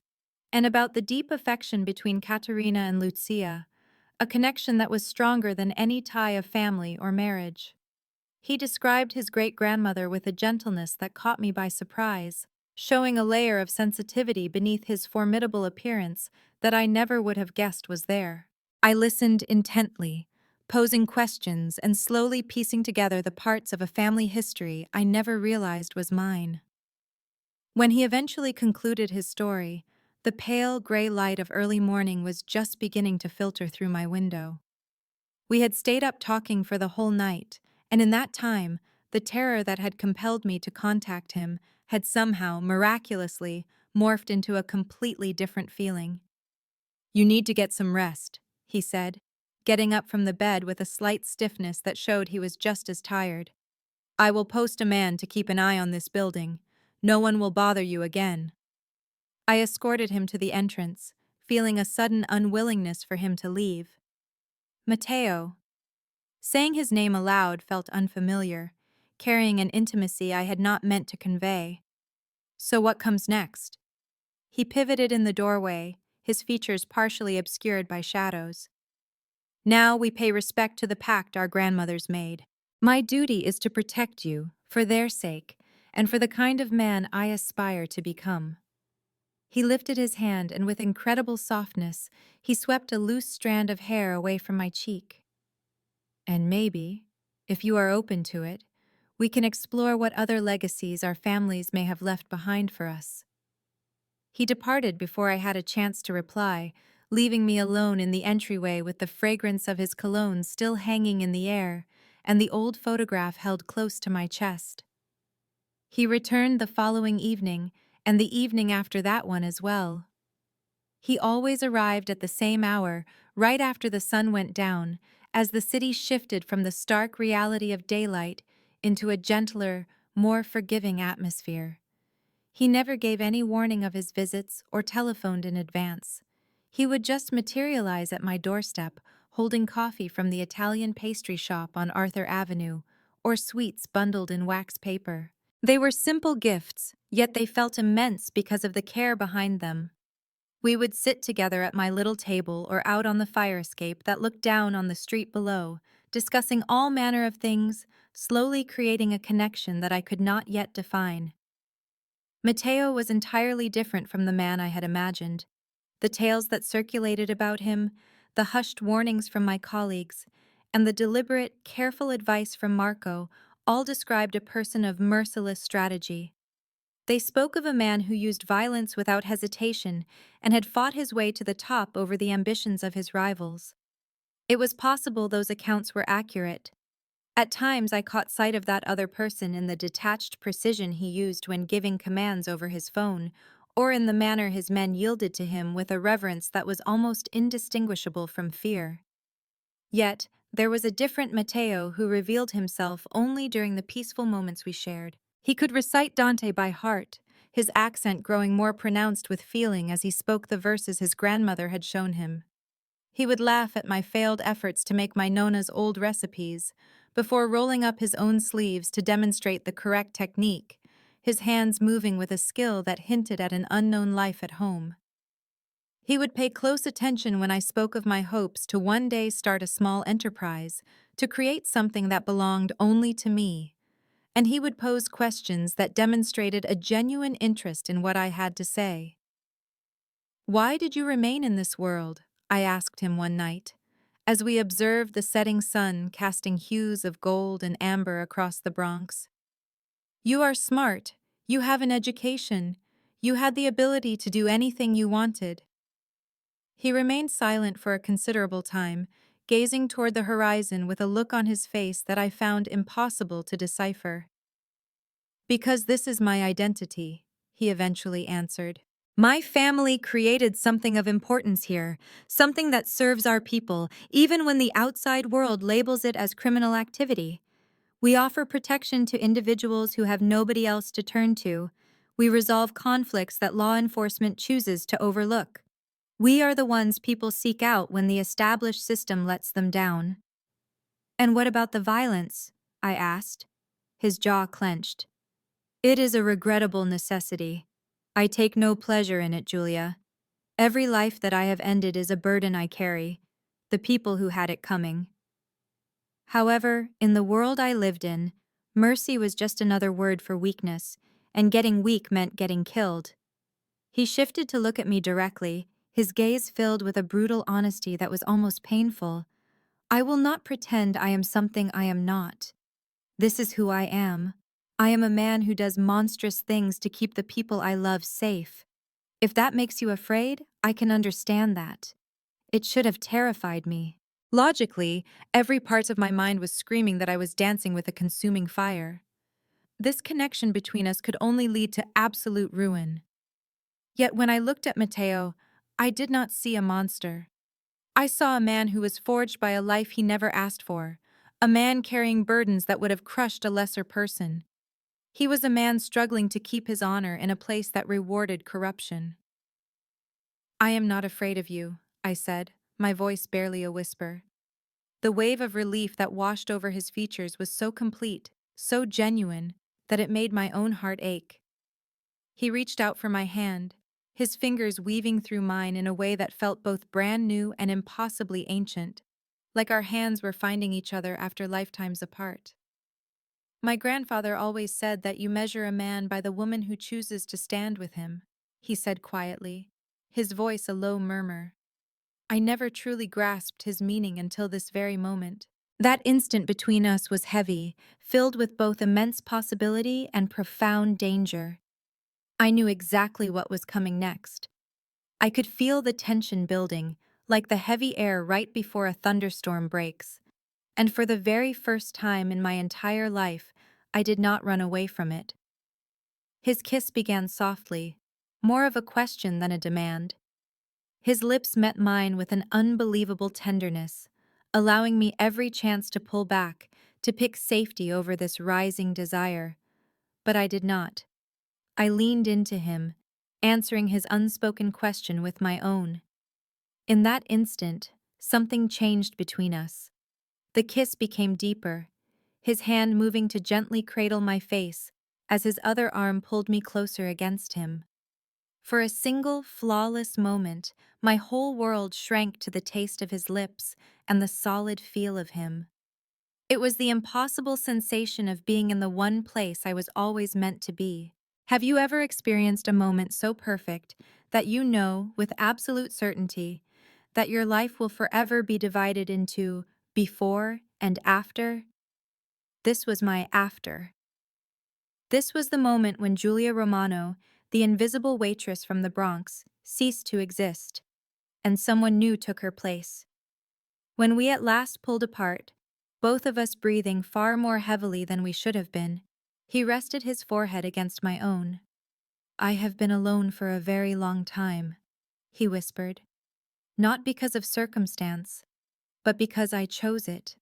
and about the deep affection between Caterina and Lucia, a connection that was stronger than any tie of family or marriage. He described his great-grandmother with a gentleness that caught me by surprise, showing a layer of sensitivity beneath his formidable appearance that I never would have guessed was there. I listened intently, posing questions and slowly piecing together the parts of a family history I never realized was mine. When he eventually concluded his story, the pale gray light of early morning was just beginning to filter through my window. We had stayed up talking for the whole night, and in that time, the terror that had compelled me to contact him had somehow, miraculously, morphed into a completely different feeling. "You need to get some rest," he said, getting up from the bed with a slight stiffness that showed he was just as tired. "I will post a man to keep an eye on this building. No one will bother you again." I escorted him to the entrance, feeling a sudden unwillingness for him to leave. "Matteo." Saying his name aloud felt unfamiliar, carrying an intimacy I had not meant to convey. "So what comes next?" He pivoted in the doorway, his features partially obscured by shadows. "Now we pay respect to the pact our grandmothers made. My duty is to protect you, for their sake, and for the kind of man I aspire to become." He lifted his hand and with incredible softness, he swept a loose strand of hair away from my cheek. "And maybe, if you are open to it, we can explore what other legacies our families may have left behind for us." He departed before I had a chance to reply, leaving me alone in the entryway with the fragrance of his cologne still hanging in the air and the old photograph held close to my chest. He returned the following evening, and the evening after that one as well. He always arrived at the same hour, right after the sun went down, as the city shifted from the stark reality of daylight into a gentler, more forgiving atmosphere. He never gave any warning of his visits or telephoned in advance. He would just materialize at my doorstep, holding coffee from the Italian pastry shop on Arthur Avenue, or sweets bundled in wax paper. They were simple gifts, yet they felt immense because of the care behind them. We would sit together at my little table or out on the fire escape that looked down on the street below, discussing all manner of things, slowly creating a connection that I could not yet define. Matteo was entirely different from the man I had imagined. The tales that circulated about him, the hushed warnings from my colleagues, and the deliberate, careful advice from Marco all described a person of merciless strategy. They spoke of a man who used violence without hesitation and had fought his way to the top over the ambitions of his rivals. It was possible those accounts were accurate. At times I caught sight of that other person in the detached precision he used when giving commands over his phone, or in the manner his men yielded to him with a reverence that was almost indistinguishable from fear. Yet, there was a different Matteo who revealed himself only during the peaceful moments we shared. He could recite Dante by heart, his accent growing more pronounced with feeling as he spoke the verses his grandmother had shown him. He would laugh at my failed efforts to make my Nona's old recipes, before rolling up his own sleeves to demonstrate the correct technique, his hands moving with a skill that hinted at an unknown life at home. He would pay close attention when I spoke of my hopes to one day start a small enterprise, to create something that belonged only to me, and he would pose questions that demonstrated a genuine interest in what I had to say. "Why did you remain in this world?" I asked him one night, as we observed the setting sun casting hues of gold and amber across the Bronx. "You are smart, you have an education, you had the ability to do anything you wanted." He remained silent for a considerable time, gazing toward the horizon with a look on his face that I found impossible to decipher. Because this is my identity, he eventually answered. My family created something of importance here, something that serves our people, even when the outside world labels it as criminal activity. We offer protection to individuals who have nobody else to turn to. We resolve conflicts that law enforcement chooses to overlook. We are the ones people seek out when the established system lets them down. And what about the violence? I asked. His jaw clenched. It is a regrettable necessity. I take no pleasure in it, Julia. Every life that I have ended is a burden I carry, the people who had it coming. However, in the world I lived in, mercy was just another word for weakness, and getting weak meant getting killed. He shifted to look at me directly, his gaze filled with a brutal honesty that was almost painful. I will not pretend I am something I am not. This is who I am. I am a man who does monstrous things to keep the people I love safe. If that makes you afraid, I can understand that. It should have terrified me. Logically, every part of my mind was screaming that I was dancing with a consuming fire. This connection between us could only lead to absolute ruin. Yet when I looked at Matteo, I did not see a monster. I saw a man who was forged by a life he never asked for, a man carrying burdens that would have crushed a lesser person. He was a man struggling to keep his honor in a place that rewarded corruption. I am not afraid of you, I said, my voice barely a whisper. The wave of relief that washed over his features was so complete, so genuine, that it made my own heart ache. He reached out for my hand, his fingers weaving through mine in a way that felt both brand new and impossibly ancient, like our hands were finding each other after lifetimes apart. My grandfather always said that you measure a man by the woman who chooses to stand with him, he said quietly, his voice a low murmur. I never truly grasped his meaning until this very moment. That instant between us was heavy, filled with both immense possibility and profound danger. I knew exactly what was coming next. I could feel the tension building, like the heavy air right before a thunderstorm breaks. And for the very first time in my entire life, I did not run away from it. His kiss began softly, more of a question than a demand. His lips met mine with an unbelievable tenderness, allowing me every chance to pull back, to pick safety over this rising desire. But I did not. I leaned into him, answering his unspoken question with my own. In that instant, something changed between us. The kiss became deeper, his hand moving to gently cradle my face as his other arm pulled me closer against him. For a single, flawless moment, my whole world shrank to the taste of his lips and the solid feel of him. It was the impossible sensation of being in the one place I was always meant to be. Have you ever experienced a moment so perfect that you know, with absolute certainty, that your life will forever be divided into before and after? This was my after. This was the moment when Julia Romano, the invisible waitress from the Bronx, ceased to exist, and someone new took her place. When we at last pulled apart, both of us breathing far more heavily than we should have been, he rested his forehead against my own. I have been alone for a very long time, he whispered. Not because of circumstance, but because I chose it.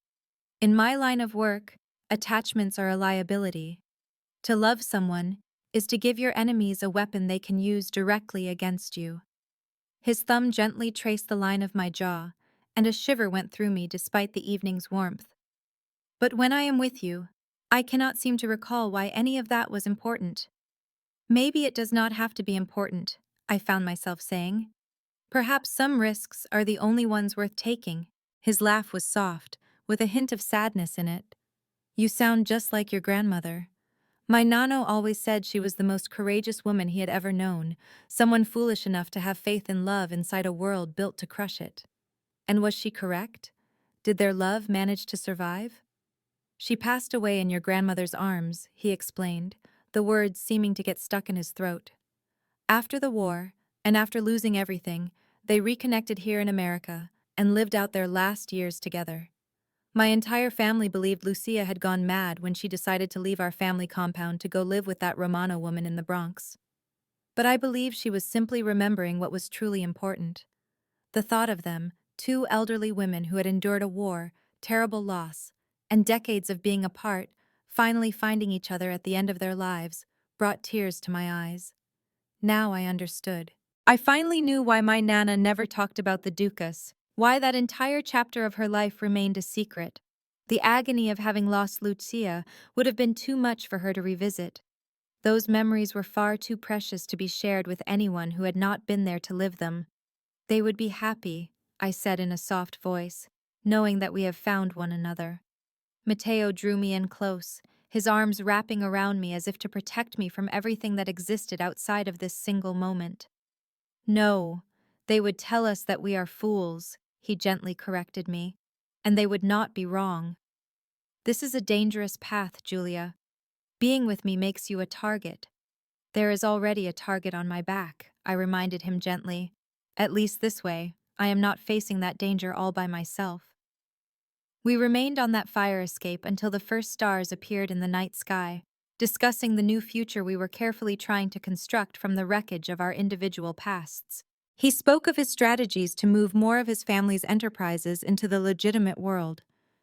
In my line of work, attachments are a liability. To love someone is to give your enemies a weapon they can use directly against you. His thumb gently traced the line of my jaw, and a shiver went through me despite the evening's warmth. But when I am with you, I cannot seem to recall why any of that was important. Maybe it does not have to be important, I found myself saying. Perhaps some risks are the only ones worth taking. His laugh was soft, with a hint of sadness in it. You sound just like your grandmother. My Nano always said she was the most courageous woman he had ever known, someone foolish enough to have faith in love inside a world built to crush it. And was she correct? Did their love manage to survive? She passed away in your grandmother's arms, he explained, the words seeming to get stuck in his throat. After the war, and after losing everything, they reconnected here in America and lived out their last years together. My entire family believed Lucia had gone mad when she decided to leave our family compound to go live with that Romano woman in the Bronx. But I believe she was simply remembering what was truly important. The thought of them, two elderly women who had endured a war, terrible loss, and decades of being apart, finally finding each other at the end of their lives, brought tears to my eyes. Now I understood. I finally knew why my Nana never talked about the Dukas, why that entire chapter of her life remained a secret. The agony of having lost Lucia would have been too much for her to revisit. Those memories were far too precious to be shared with anyone who had not been there to live them. They would be happy, I said in a soft voice, knowing that we have found one another. Matteo drew me in close, his arms wrapping around me as if to protect me from everything that existed outside of this single moment. No, they would tell us that we are fools, he gently corrected me, and they would not be wrong. This is a dangerous path, Julia. Being with me makes you a target. There is already a target on my back, I reminded him gently. At least this way, I am not facing that danger all by myself. We remained on that fire escape until the first stars appeared in the night sky, discussing the new future we were carefully trying to construct from the wreckage of our individual pasts. He spoke of his strategies to move more of his family's enterprises into the legitimate world,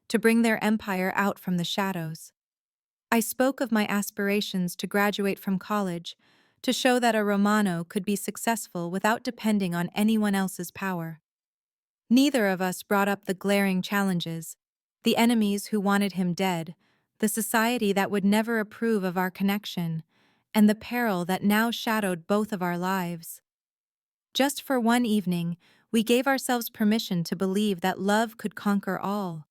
to bring their empire out from the shadows. I spoke of my aspirations to graduate from college, to show that a Romano could be successful without depending on anyone else's power. Neither of us brought up the glaring challenges, the enemies who wanted him dead, the society that would never approve of our connection, and the peril that now shadowed both of our lives. Just for one evening, we gave ourselves permission to believe that love could conquer all.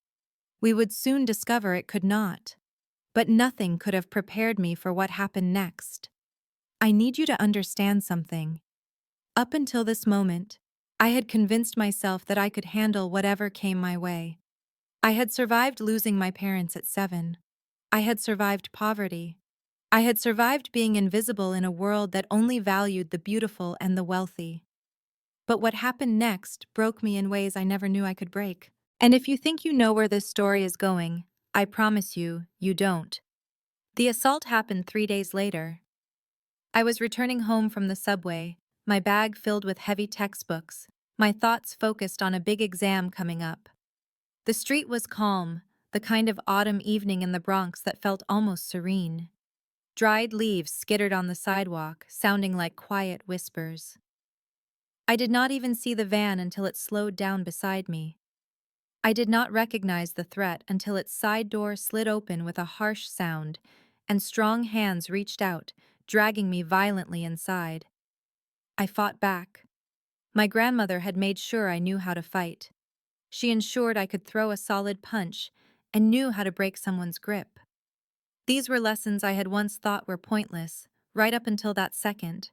We would soon discover it could not. But nothing could have prepared me for what happened next. I need you to understand something. Up until this moment, I had convinced myself that I could handle whatever came my way. I had survived losing my parents at 7. I had survived poverty. I had survived being invisible in a world that only valued the beautiful and the wealthy. But what happened next broke me in ways I never knew I could break. And if you think you know where this story is going, I promise you, you don't. The assault happened 3 days later. I was returning home from the subway, my bag filled with heavy textbooks, my thoughts focused on a big exam coming up. The street was calm, the kind of autumn evening in the Bronx that felt almost serene. Dried leaves skittered on the sidewalk, sounding like quiet whispers. I did not even see the van until it slowed down beside me. I did not recognize the threat until its side door slid open with a harsh sound, and strong hands reached out, dragging me violently inside. I fought back. My grandmother had made sure I knew how to fight. She ensured I could throw a solid punch and knew how to break someone's grip. These were lessons I had once thought were pointless, right up until that second.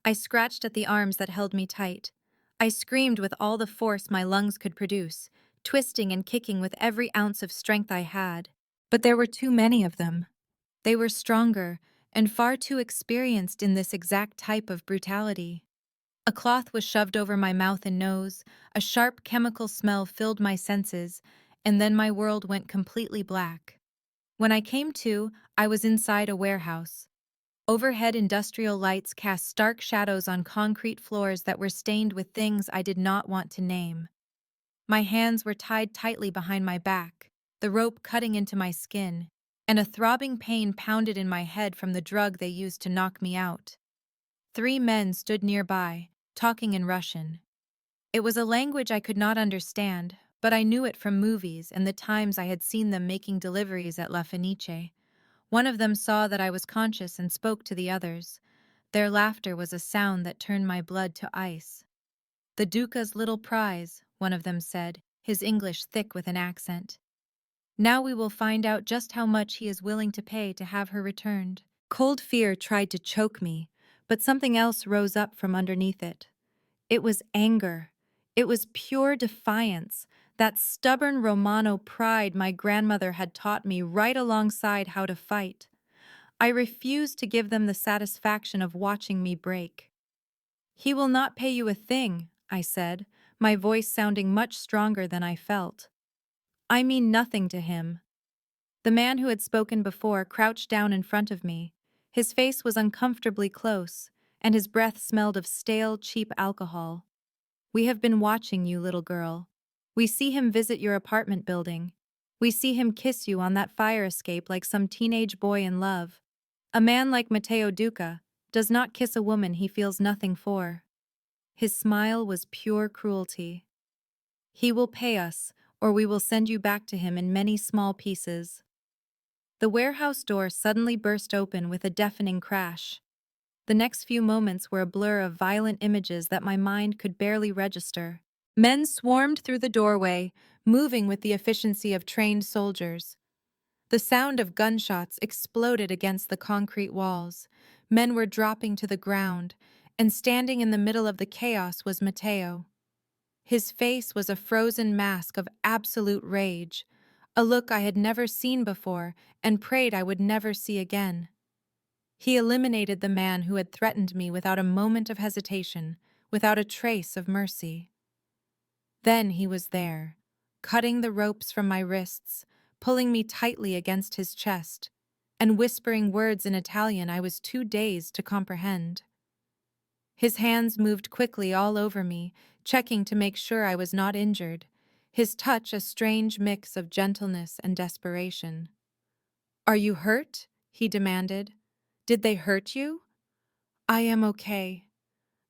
I scratched at the arms that held me tight. I screamed with all the force my lungs could produce, twisting and kicking with every ounce of strength I had. But there were too many of them. They were stronger and far too experienced in this exact type of brutality. A cloth was shoved over my mouth and nose, a sharp chemical smell filled my senses, and then my world went completely black. When I came to, I was inside a warehouse. Overhead industrial lights cast stark shadows on concrete floors that were stained with things I did not want to name. My hands were tied tightly behind my back, the rope cutting into my skin, and a throbbing pain pounded in my head from the drug they used to knock me out. 3 men stood nearby, talking in Russian. It was a language I could not understand, but I knew it from movies and the times I had seen them making deliveries at La Fenice. One of them saw that I was conscious and spoke to the others. Their laughter was a sound that turned my blood to ice. "The Duca's little prize," one of them said, his English thick with an accent. "Now we will find out just how much he is willing to pay to have her returned." Cold fear tried to choke me, but something else rose up from underneath it. It was anger. It was pure defiance, that stubborn Romano pride my grandmother had taught me right alongside how to fight. I refused to give them the satisfaction of watching me break. "He will not pay you a thing," I said, my voice sounding much stronger than I felt. I mean nothing to him. The man who had spoken before crouched down in front of me. His face was uncomfortably close, and his breath smelled of stale, cheap alcohol. We have been watching you, little girl. We see him visit your apartment building. We see him kiss you on that fire escape like some teenage boy in love. A man like Matteo Duca does not kiss a woman he feels nothing for. His smile was pure cruelty. He will pay us, or we will send you back to him in many small pieces. The warehouse door suddenly burst open with a deafening crash. The next few moments were a blur of violent images that my mind could barely register. Men swarmed through the doorway, moving with the efficiency of trained soldiers. The sound of gunshots exploded against the concrete walls. Men were dropping to the ground, and standing in the middle of the chaos was Matteo. His face was a frozen mask of absolute rage, a look I had never seen before and prayed I would never see again. He eliminated the man who had threatened me without a moment of hesitation, without a trace of mercy. Then he was there, cutting the ropes from my wrists, pulling me tightly against his chest, and whispering words in Italian I was too dazed to comprehend. His hands moved quickly all over me, checking to make sure I was not injured, his touch a strange mix of gentleness and desperation. "Are you hurt?" he demanded. "Did they hurt you?" "I am okay."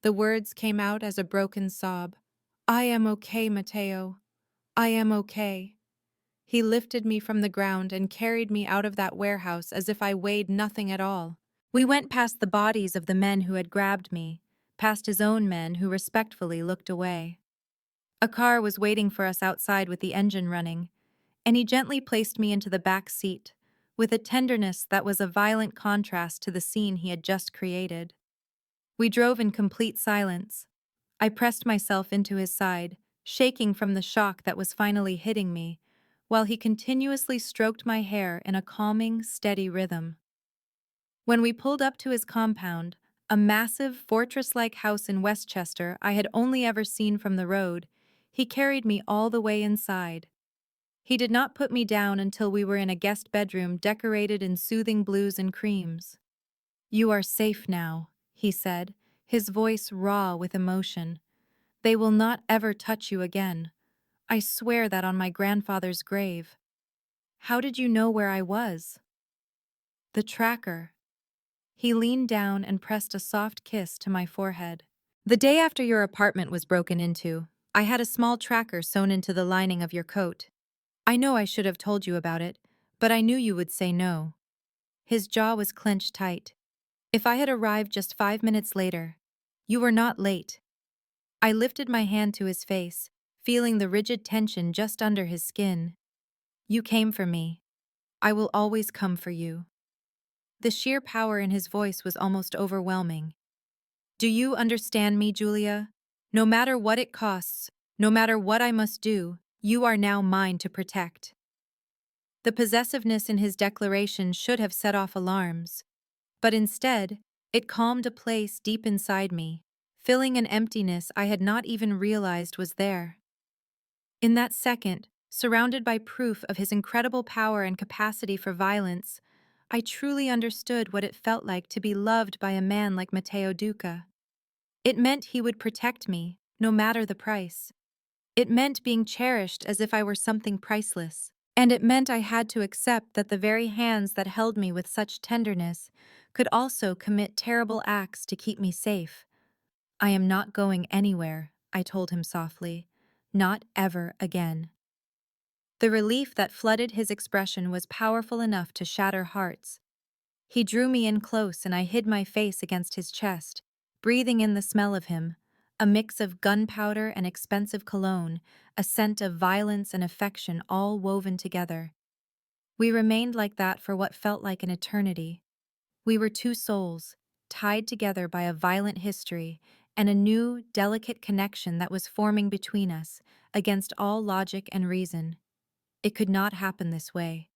The words came out as a broken sob. "I am okay, Matteo. I am okay." He lifted me from the ground and carried me out of that warehouse as if I weighed nothing at all. We went past the bodies of the men who had grabbed me, past his own men who respectfully looked away. A car was waiting for us outside with the engine running, and he gently placed me into the back seat, with a tenderness that was a violent contrast to the scene he had just created. We drove in complete silence. I pressed myself into his side, shaking from the shock that was finally hitting me, while he continuously stroked my hair in a calming, steady rhythm. When we pulled up to his compound, a massive, fortress-like house in Westchester I had only ever seen from the road, he carried me all the way inside. He did not put me down until we were in a guest bedroom decorated in soothing blues and creams. "You are safe now," he said, his voice raw with emotion. "They will not ever touch you again. I swear that on my grandfather's grave." "How did you know where I was?" "The tracker." He leaned down and pressed a soft kiss to my forehead. "The day after your apartment was broken into, I had a small tracker sewn into the lining of your coat. I know I should have told you about it, but I knew you would say no." His jaw was clenched tight. "If I had arrived just 5 minutes later—" "You were not late." I lifted my hand to his face, feeling the rigid tension just under his skin. "You came for me. I will always come for you." The sheer power in his voice was almost overwhelming. "Do you understand me, Julia? No matter what it costs, no matter what I must do, you are now mine to protect." The possessiveness in his declaration should have set off alarms, but instead, it calmed a place deep inside me, filling an emptiness I had not even realized was there. In that second, surrounded by proof of his incredible power and capacity for violence, I truly understood what it felt like to be loved by a man like Matteo Duca. It meant he would protect me, no matter the price. It meant being cherished as if I were something priceless. And it meant I had to accept that the very hands that held me with such tenderness could also commit terrible acts to keep me safe. "I am not going anywhere," I told him softly. "Not ever again." The relief that flooded his expression was powerful enough to shatter hearts. He drew me in close and I hid my face against his chest, breathing in the smell of him, a mix of gunpowder and expensive cologne, a scent of violence and affection all woven together. We remained like that for what felt like an eternity. We were two souls, tied together by a violent history and a new, delicate connection that was forming between us, against all logic and reason. It could not happen this way.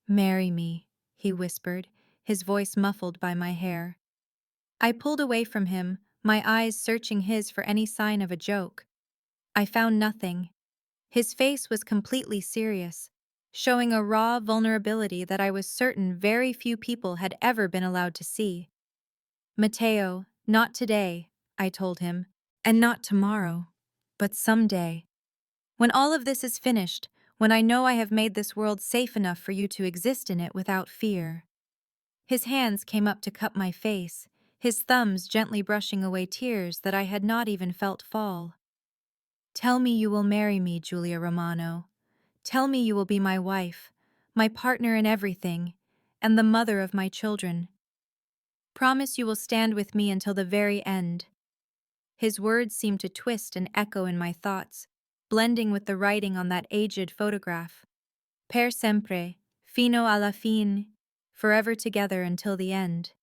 "Marry me," he whispered, his voice muffled by my hair. I pulled away from him, my eyes searching his for any sign of a joke. I found nothing. His face was completely serious, showing a raw vulnerability that I was certain very few people had ever been allowed to see. Matteo, not today, I told him, and not tomorrow, but someday. When all of this is finished, when I know I have made this world safe enough for you to exist in it without fear. His hands came up to cup my face, his thumbs gently brushing away tears that I had not even felt fall. Tell me you will marry me, Giulia Romano. Tell me you will be my wife, my partner in everything, and the mother of my children. Promise you will stand with me until the very end. His words seemed to twist and echo in my thoughts, blending with the writing on that aged photograph. Per sempre, fino alla fine, forever together until the end.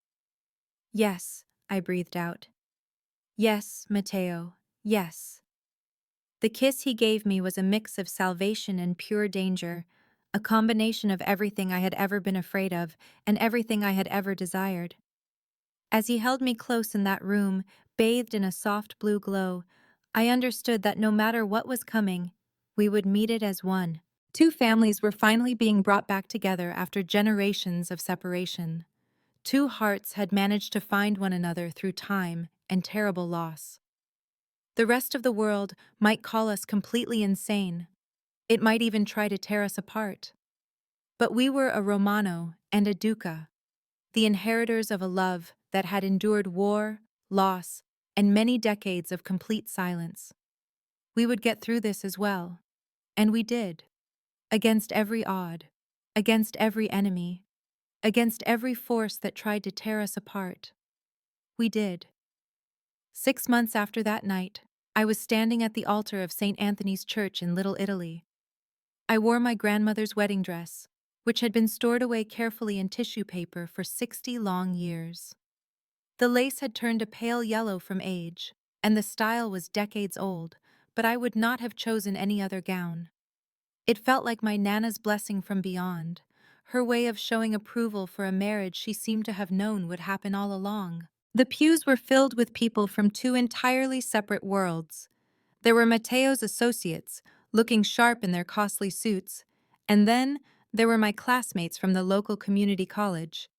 Yes, I breathed out. Yes, Matteo, yes. The kiss he gave me was a mix of salvation and pure danger, a combination of everything I had ever been afraid of and everything I had ever desired. As he held me close in that room, bathed in a soft blue glow, I understood that no matter what was coming, we would meet it as one. Two families were finally being brought back together after generations of separation. Two hearts had managed to find one another through time and terrible loss. The rest of the world might call us completely insane. It might even try to tear us apart. But we were a Romano and a Duca, the inheritors of a love that had endured war, loss, and many decades of complete silence. We would get through this as well. And we did. Against every odd, against every enemy, against every force that tried to tear us apart. We did. 6 months after that night, I was standing at the altar of St. Anthony's Church in Little Italy. I wore my grandmother's wedding dress, which had been stored away carefully in tissue paper for 60 long years. The lace had turned a pale yellow from age, and the style was decades old, but I would not have chosen any other gown. It felt like my Nana's blessing from beyond, her way of showing approval for a marriage she seemed to have known would happen all along. The pews were filled with people from two entirely separate worlds. There were Matteo's associates, looking sharp in their costly suits, and then there were my classmates from the local community college.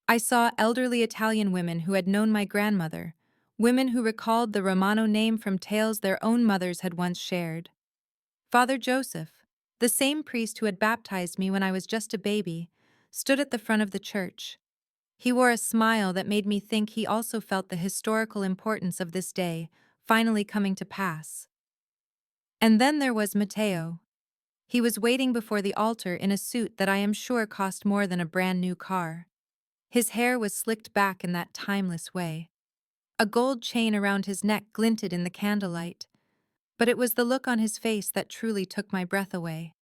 I saw elderly Italian women who had known my grandmother, women who recalled the Romano name from tales their own mothers had once shared. Father Joseph, the same priest who had baptized me when I was just a baby, stood at the front of the church. He wore a smile that made me think he also felt the historical importance of this day finally coming to pass. And then there was Matteo. He was waiting before the altar in a suit that I am sure cost more than a brand new car. His hair was slicked back in that timeless way. A gold chain around his neck glinted in the candlelight, but it was the look on his face that truly took my breath away.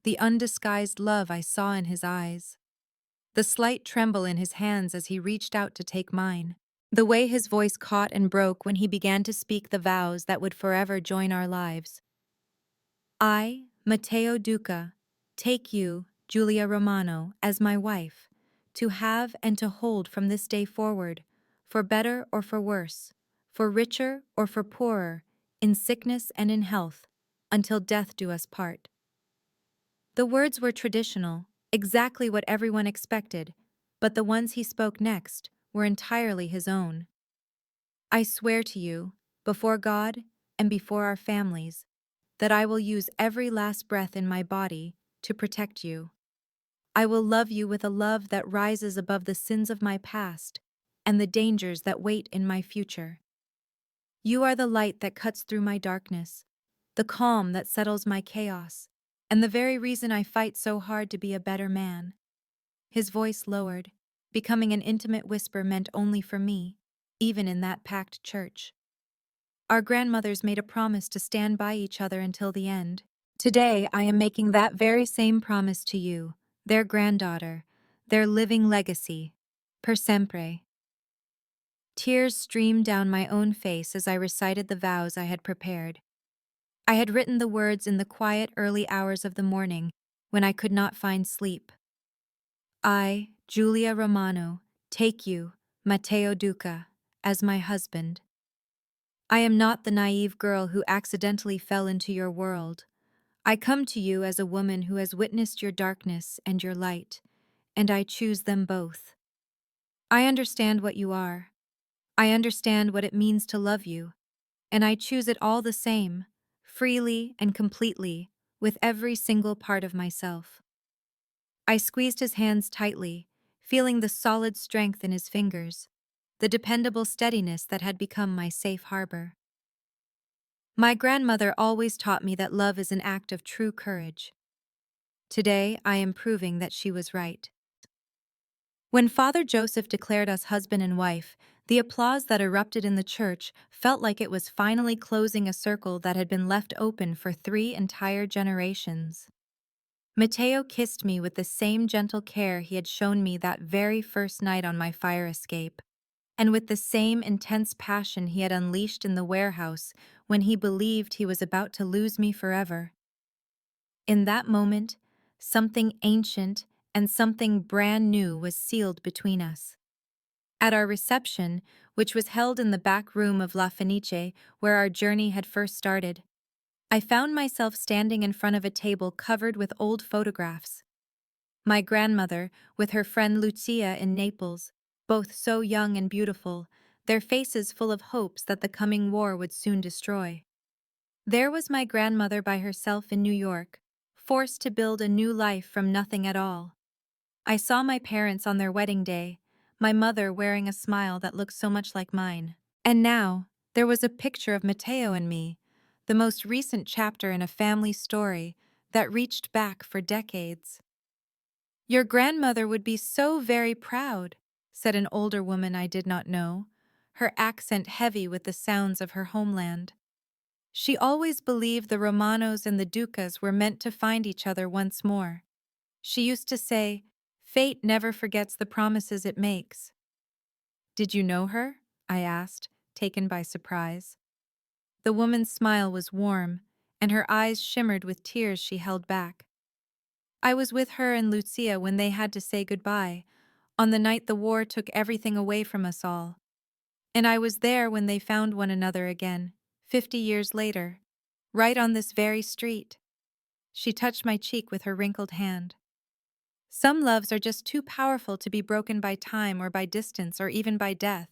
The undisguised love I saw in his eyes. The slight tremble in his hands as he reached out to take mine. The way his voice caught and broke when he began to speak the vows that would forever join our lives. I, Matteo Duca, take you, Giulia Romano, as my wife, to have and to hold from this day forward, for better or for worse, for richer or for poorer, in sickness and in health, until death do us part. The words were traditional, exactly what everyone expected, but the ones he spoke next were entirely his own. I swear to you, before God and before our families, that I will use every last breath in my body to protect you. I will love you with a love that rises above the sins of my past and the dangers that wait in my future. You are the light that cuts through my darkness, the calm that settles my chaos, and the very reason I fight so hard to be a better man. His voice lowered, becoming an intimate whisper meant only for me, even in that packed church. Our grandmothers made a promise to stand by each other until the end. Today, I am making that very same promise to you, their granddaughter, their living legacy, per sempre. Tears streamed down my own face as I recited the vows I had prepared. I had written the words in the quiet early hours of the morning when I could not find sleep. I, Giulia Romano, take you, Matteo Duca, as my husband. I am not the naive girl who accidentally fell into your world. I come to you as a woman who has witnessed your darkness and your light, and I choose them both. I understand what you are. I understand what it means to love you, and I choose it all the same, freely and completely, with every single part of myself. I squeezed his hands tightly, feeling the solid strength in his fingers, the dependable steadiness that had become my safe harbor. My grandmother always taught me that love is an act of true courage. Today, I am proving that she was right. When Father Joseph declared us husband and wife, the applause that erupted in the church felt like it was finally closing a circle that had been left open for 3 entire generations. Mateo kissed me with the same gentle care he had shown me that very first night on my fire escape, and with the same intense passion he had unleashed in the warehouse when he believed he was about to lose me forever. In that moment, something ancient and something brand new was sealed between us. At our reception, which was held in the back room of La Fenice, where our journey had first started, I found myself standing in front of a table covered with old photographs. My grandmother, with her friend Lucia in Naples, both so young and beautiful, their faces full of hopes that the coming war would soon destroy. There was my grandmother by herself in New York, forced to build a new life from nothing at all. I saw my parents on their wedding day, my mother wearing a smile that looked so much like mine. And now, there was a picture of Matteo and me, the most recent chapter in a family story that reached back for decades. "Your grandmother would be so very proud," said an older woman I did not know, her accent heavy with the sounds of her homeland. She always believed the Romanos and the Ducas were meant to find each other once more. She used to say, "Fate never forgets the promises it makes." "Did you know her?" I asked, taken by surprise. The woman's smile was warm, and her eyes shimmered with tears she held back. "I was with her and Lucia when they had to say goodbye, on the night the war took everything away from us all. And I was there when they found one another again, 50 years later, right on this very street." She touched my cheek with her wrinkled hand. "Some loves are just too powerful to be broken by time or by distance or even by death.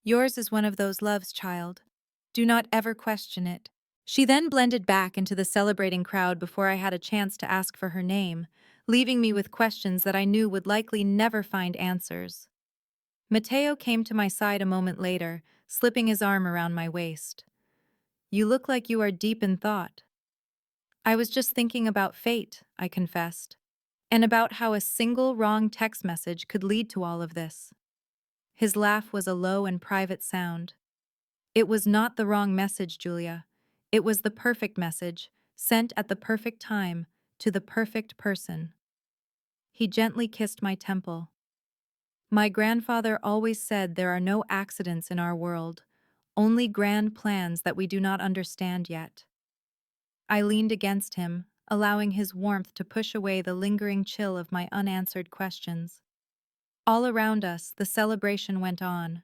Yours is one of those loves, child. Do not ever question it." She then blended back into the celebrating crowd before I had a chance to ask for her name, leaving me with questions that I knew would likely never find answers. Matteo came to my side a moment later, slipping his arm around my waist. "You look like you are deep in thought." "I was just thinking about fate," I confessed, "and about how a single wrong text message could lead to all of this." His laugh was a low and private sound. "It was not the wrong message, Julia. It was the perfect message, sent at the perfect time, to the perfect person." He gently kissed my temple. "My grandfather always said there are no accidents in our world, only grand plans that we do not understand yet." I leaned against him, allowing his warmth to push away the lingering chill of my unanswered questions. All around us, the celebration went on.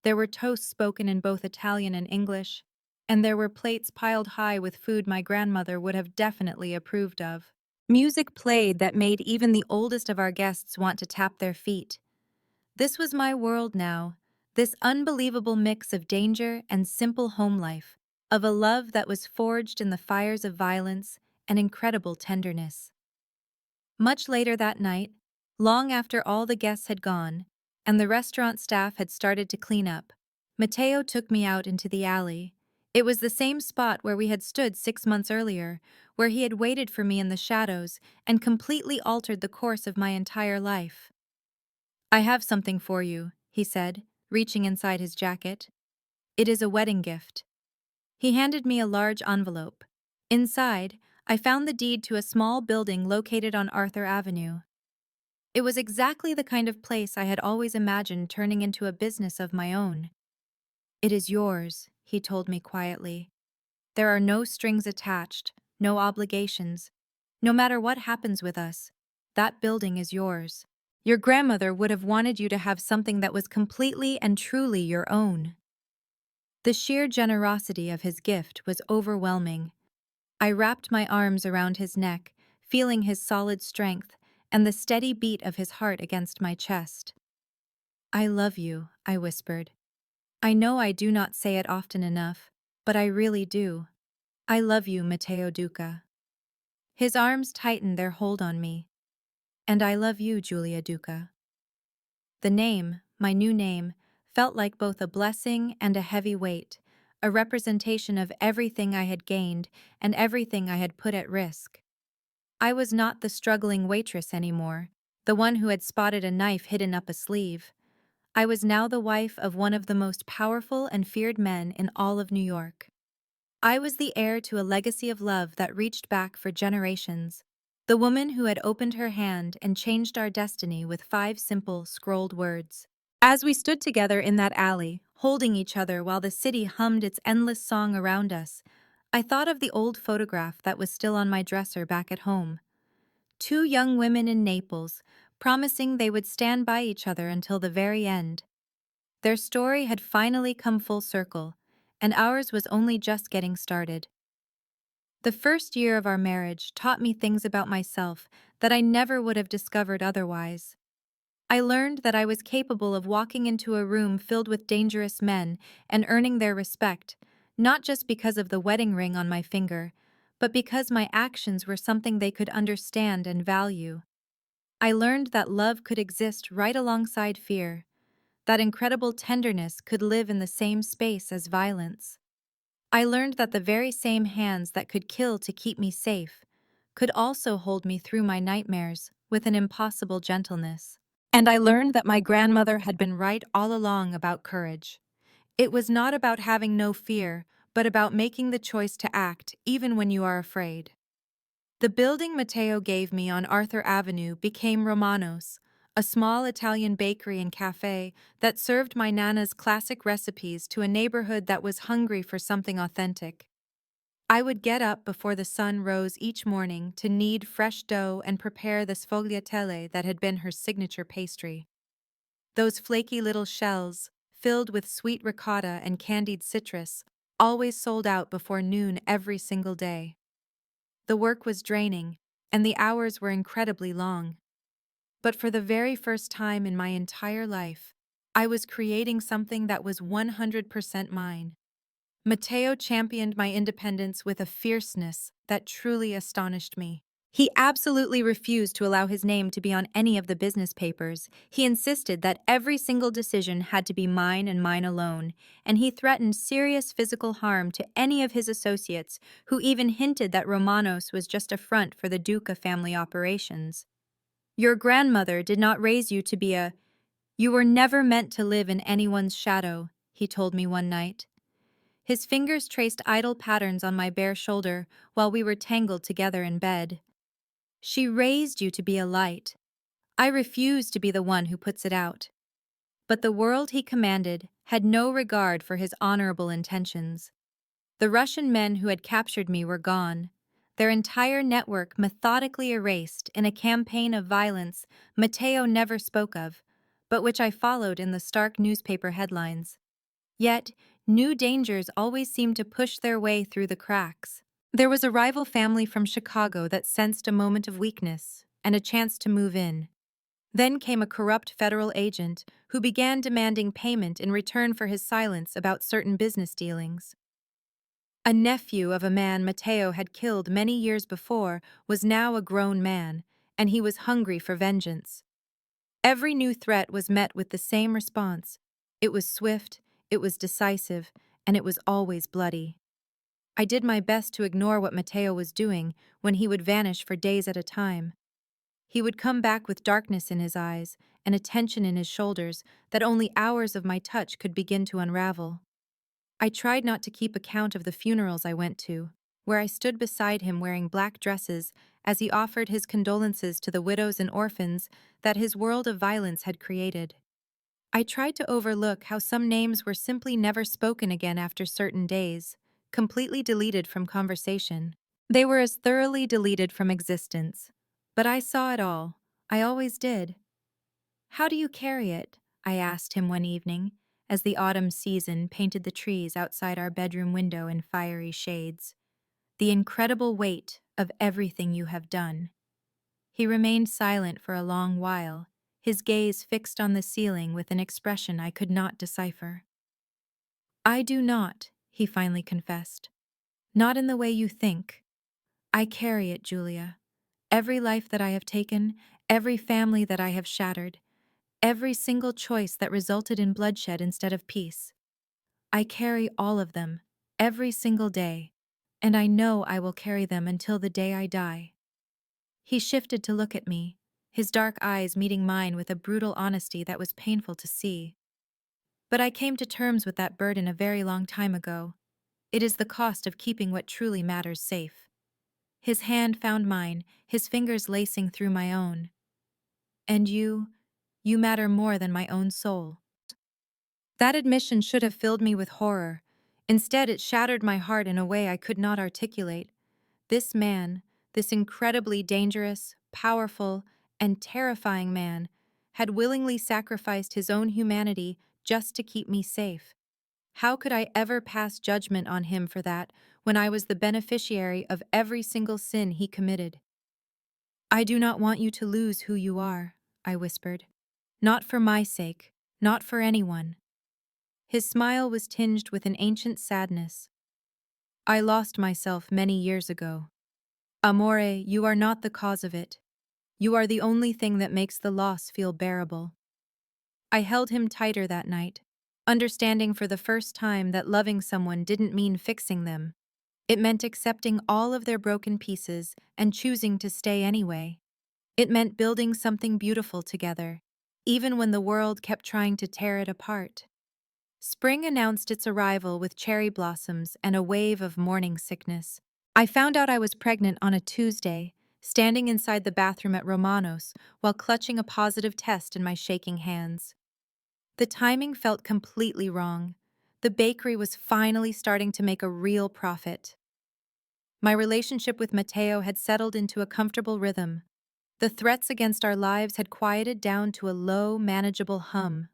There were toasts spoken in both Italian and English, and there were plates piled high with food my grandmother would have definitely approved of. Music played that made even the oldest of our guests want to tap their feet. This was my world now, this unbelievable mix of danger and simple home life, of a love that was forged in the fires of violence and incredible tenderness. Much later that night, long after all the guests had gone, and the restaurant staff had started to clean up, Matteo took me out into the alley. It was the same spot where we had stood 6 months earlier, where he had waited for me in the shadows and completely altered the course of my entire life. "I have something for you," he said, reaching inside his jacket. "It is a wedding gift." He handed me a large envelope. Inside, I found the deed to a small building located on Arthur Avenue. It was exactly the kind of place I had always imagined turning into a business of my own. "It is yours," he told me quietly. "There are no strings attached, no obligations. No matter what happens with us, that building is yours. Your grandmother would have wanted you to have something that was completely and truly your own." The sheer generosity of his gift was overwhelming. I wrapped my arms around his neck, feeling his solid strength and the steady beat of his heart against my chest. I love you, I whispered. I know I do not say it often enough, but I really do. I love you, Matteo Duca. His arms tightened their hold on me. And I love you, Giulia Duca. The name, my new name, felt like both a blessing and a heavy weight, a representation of everything I had gained and everything I had put at risk. I was not the struggling waitress anymore, the one who had spotted a knife hidden up a sleeve. I was now the wife of one of the most powerful and feared men in all of New York. I was the heir to a legacy of love that reached back for generations. The woman who had opened her hand and changed our destiny with 5 simple, scrolled words. As we stood together in that alley, holding each other while the city hummed its endless song around us, I thought of the old photograph that was still on my dresser back at home. 2 young women in Naples, promising they would stand by each other until the very end. Their story had finally come full circle, and ours was only just getting started. The first year of our marriage taught me things about myself that I never would have discovered otherwise. I learned that I was capable of walking into a room filled with dangerous men and earning their respect, not just because of the wedding ring on my finger, but because my actions were something they could understand and value. I learned that love could exist right alongside fear, that incredible tenderness could live in the same space as violence. I learned that the very same hands that could kill to keep me safe could also hold me through my nightmares with an impossible gentleness. And I learned that my grandmother had been right all along about courage. It was not about having no fear, but about making the choice to act even when you are afraid. The building Matteo gave me on Arthur Avenue became Romano's, a small Italian bakery and cafe that served my Nana's classic recipes to a neighborhood that was hungry for something authentic. I would get up before the sun rose each morning to knead fresh dough and prepare the sfogliatelle that had been her signature pastry. Those flaky little shells, filled with sweet ricotta and candied citrus, always sold out before noon every single day. The work was draining, and the hours were incredibly long. But for the very first time in my entire life, I was creating something that was 100% mine. Matteo championed my independence with a fierceness that truly astonished me. He absolutely refused to allow his name to be on any of the business papers. He insisted that every single decision had to be mine and mine alone, and he threatened serious physical harm to any of his associates who even hinted that Romanos was just a front for the Duca family operations. Your grandmother did not raise you to be a... You were never meant to live in anyone's shadow, he told me one night. His fingers traced idle patterns on my bare shoulder while we were tangled together in bed. She raised you to be a light. I refuse to be the one who puts it out. But the world he commanded had no regard for his honorable intentions. The Russian men who had captured me were gone, their entire network methodically erased in a campaign of violence Matteo never spoke of, but which I followed in the stark newspaper headlines. Yet, new dangers always seemed to push their way through the cracks. There was a rival family from Chicago that sensed a moment of weakness and a chance to move in. Then came a corrupt federal agent who began demanding payment in return for his silence about certain business dealings. A nephew of a man Matteo had killed many years before was now a grown man, and he was hungry for vengeance. Every new threat was met with the same response. It was swift, it was decisive, and it was always bloody. I did my best to ignore what Matteo was doing when he would vanish for days at a time. He would come back with darkness in his eyes and a tension in his shoulders that only hours of my touch could begin to unravel. I tried not to keep account of the funerals I went to, where I stood beside him wearing black dresses as he offered his condolences to the widows and orphans that his world of violence had created. I tried to overlook how some names were simply never spoken again after certain days, completely deleted from conversation. They were as thoroughly deleted from existence. But I saw it all. I always did. "How do you carry it?" I asked him one evening, as the autumn season painted the trees outside our bedroom window in fiery shades. the incredible weight of everything you have done." He remained silent for a long while, his gaze fixed on the ceiling with an expression I could not decipher. "I do not," he finally confessed. "Not in the way you think. I carry it, Julia. Every life that I have taken, every family that I have shattered, every single choice that resulted in bloodshed instead of peace. I carry all of them, every single day, and I know I will carry them until the day I die." He shifted to look at me, his dark eyes meeting mine with a brutal honesty that was painful to see. "But I came to terms with that burden a very long time ago. It is the cost of keeping what truly matters safe." His hand found mine, his fingers lacing through my own. "And you matter more than my own soul." That admission should have filled me with horror. Instead, it shattered my heart in a way I could not articulate. This man, this incredibly dangerous, powerful, and terrifying man, had willingly sacrificed his own humanity just to keep me safe. How could I ever pass judgment on him for that when I was the beneficiary of every single sin he committed? "I do not want you to lose who you are," I whispered. "Not for my sake, not for anyone." His smile was tinged with an ancient sadness. "I lost myself many years ago. Amore, you are not the cause of it. You are the only thing that makes the loss feel bearable." I held him tighter that night, understanding for the first time that loving someone didn't mean fixing them. It meant accepting all of their broken pieces and choosing to stay anyway. It meant building something beautiful together, even when the world kept trying to tear it apart. Spring announced its arrival with cherry blossoms and a wave of morning sickness. I found out I was pregnant on a Tuesday, standing inside the bathroom at Romano's while clutching a positive test in my shaking hands. The timing felt completely wrong. The bakery was finally starting to make a real profit. My relationship with Matteo had settled into a comfortable rhythm. The threats against our lives had quieted down to a low, manageable hum.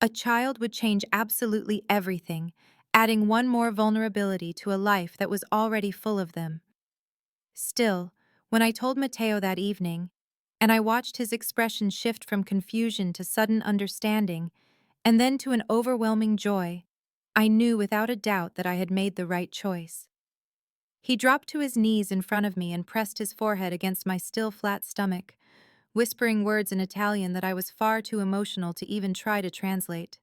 A child would change absolutely everything, adding one more vulnerability to a life that was already full of them. Still, when I told Matteo that evening, and I watched his expression shift from confusion to sudden understanding, and then to an overwhelming joy, I knew without a doubt that I had made the right choice. He dropped to his knees in front of me and pressed his forehead against my still flat stomach, whispering words in Italian that I was far too emotional to even try to translate.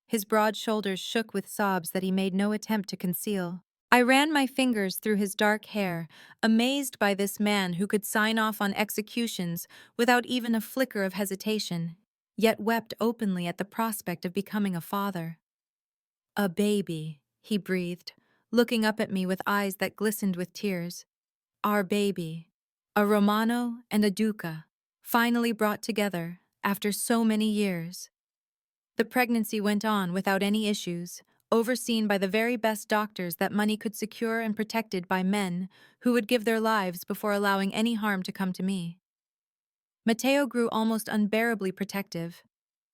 His broad shoulders shook with sobs that he made no attempt to conceal. I ran my fingers through his dark hair, amazed by this man who could sign off on executions without even a flicker of hesitation, yet wept openly at the prospect of becoming a father. "A baby," he breathed, looking up at me with eyes that glistened with tears. "Our baby. A Romano and a Duca, finally brought together after so many years." The pregnancy went on without any issues, overseen by the very best doctors that money could secure and protected by men who would give their lives before allowing any harm to come to me. Matteo grew almost unbearably protective.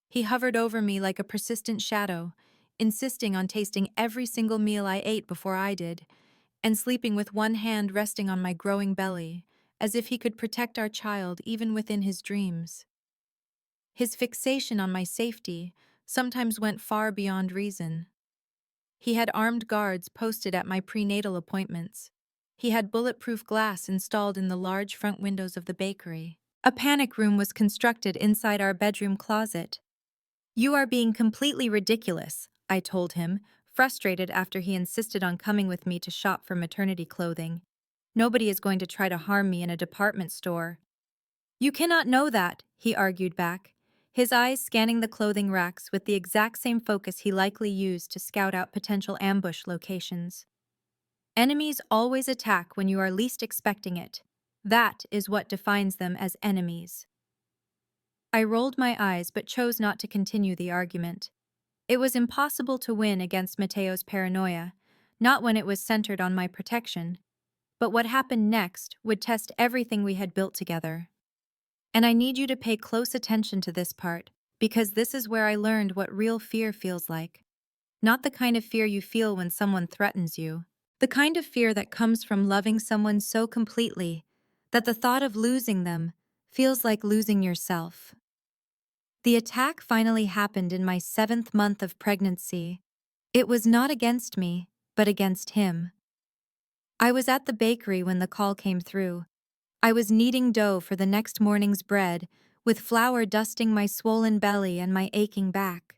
He hovered over me like a persistent shadow, insisting on tasting every single meal I ate before I did, and sleeping with one hand resting on my growing belly, as if he could protect our child even within his dreams. His fixation on my safety sometimes went far beyond reason. He had armed guards posted at my prenatal appointments. He had bulletproof glass installed in the large front windows of the bakery. A panic room was constructed inside our bedroom closet. "You are being completely ridiculous," I told him, frustrated after he insisted on coming with me to shop for maternity clothing. "Nobody is going to try to harm me in a department store." "You cannot know that," he argued back, his eyes scanning the clothing racks with the exact same focus he likely used to scout out potential ambush locations. "Enemies always attack when you are least expecting it. That is what defines them as enemies." I rolled my eyes but chose not to continue the argument. It was impossible to win against Matteo's paranoia, not when it was centered on my protection. But what happened next would test everything we had built together. And I need you to pay close attention to this part, because this is where I learned what real fear feels like. Not the kind of fear you feel when someone threatens you. The kind of fear that comes from loving someone so completely that the thought of losing them feels like losing yourself. The attack finally happened in my 7th month of pregnancy. It was not against me, but against him. I was at the bakery when the call came through. I was kneading dough for the next morning's bread, with flour dusting my swollen belly and my aching back.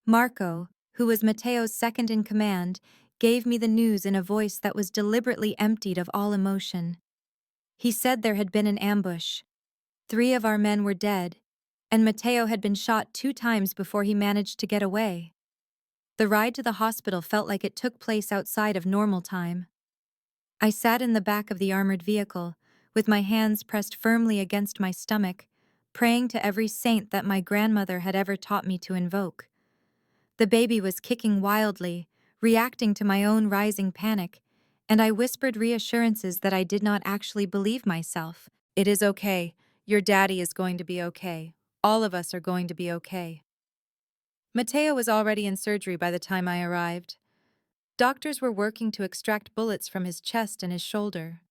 Marco, who was Matteo's second in command, gave me the news in a voice that was deliberately emptied of all emotion. He said there had been an ambush. 3 of our men were dead, and Matteo had been shot 2 times before he managed to get away. The ride to the hospital felt like it took place outside of normal time. I sat in the back of the armored vehicle, with my hands pressed firmly against my stomach, praying to every saint that my grandmother had ever taught me to invoke. The baby was kicking wildly, reacting to my own rising panic, and I whispered reassurances that I did not actually believe myself. "It is okay. Your daddy is going to be okay. All of us are going to be okay." Matteo was already in surgery by the time I arrived. Doctors were working to extract bullets from his chest and his shoulder.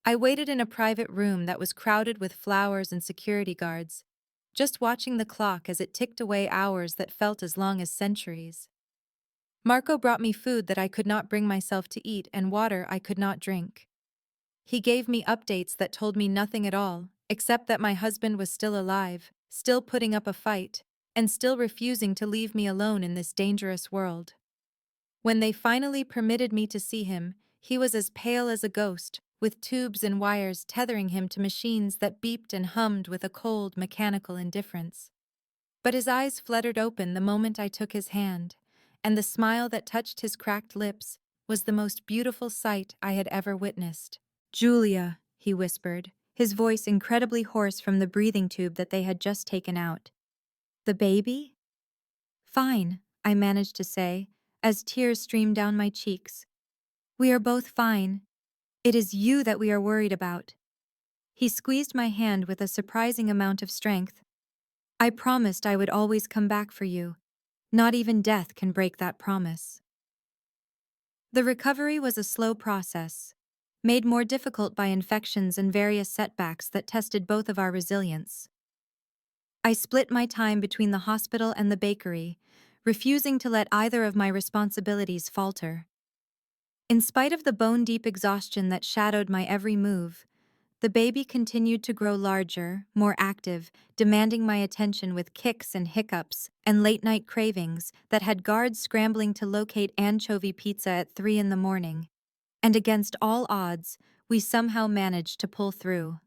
I waited in a private room that was crowded with flowers and security guards, just watching the clock as it ticked away hours that felt as long as centuries. Marco brought me food that I could not bring myself to eat and water I could not drink. He gave me updates that told me nothing at all, except that my husband was still alive, still putting up a fight, and still refusing to leave me alone in this dangerous world. When they finally permitted me to see him, he was as pale as a ghost, with tubes and wires tethering him to machines that beeped and hummed with a cold, mechanical indifference. But his eyes fluttered open the moment I took his hand, and the smile that touched his cracked lips was the most beautiful sight I had ever witnessed. "Julia," he whispered, his voice incredibly hoarse from the breathing tube that they had just taken out. "The baby?" "Fine," I managed to say, as tears streamed down my cheeks. "We are both fine. It is you that we are worried about." He squeezed my hand with a surprising amount of strength. "I promised I would always come back for you. Not even death can break that promise." The recovery was a slow process, made more difficult by infections and various setbacks that tested both of our resilience. I split my time between the hospital and the bakery, refusing to let either of my responsibilities falter. In spite of the bone-deep exhaustion that shadowed my every move, the baby continued to grow larger, more active, demanding my attention with kicks and hiccups and late-night cravings that had guards scrambling to locate anchovy pizza at 3 in the morning. And against all odds, we somehow managed to pull through.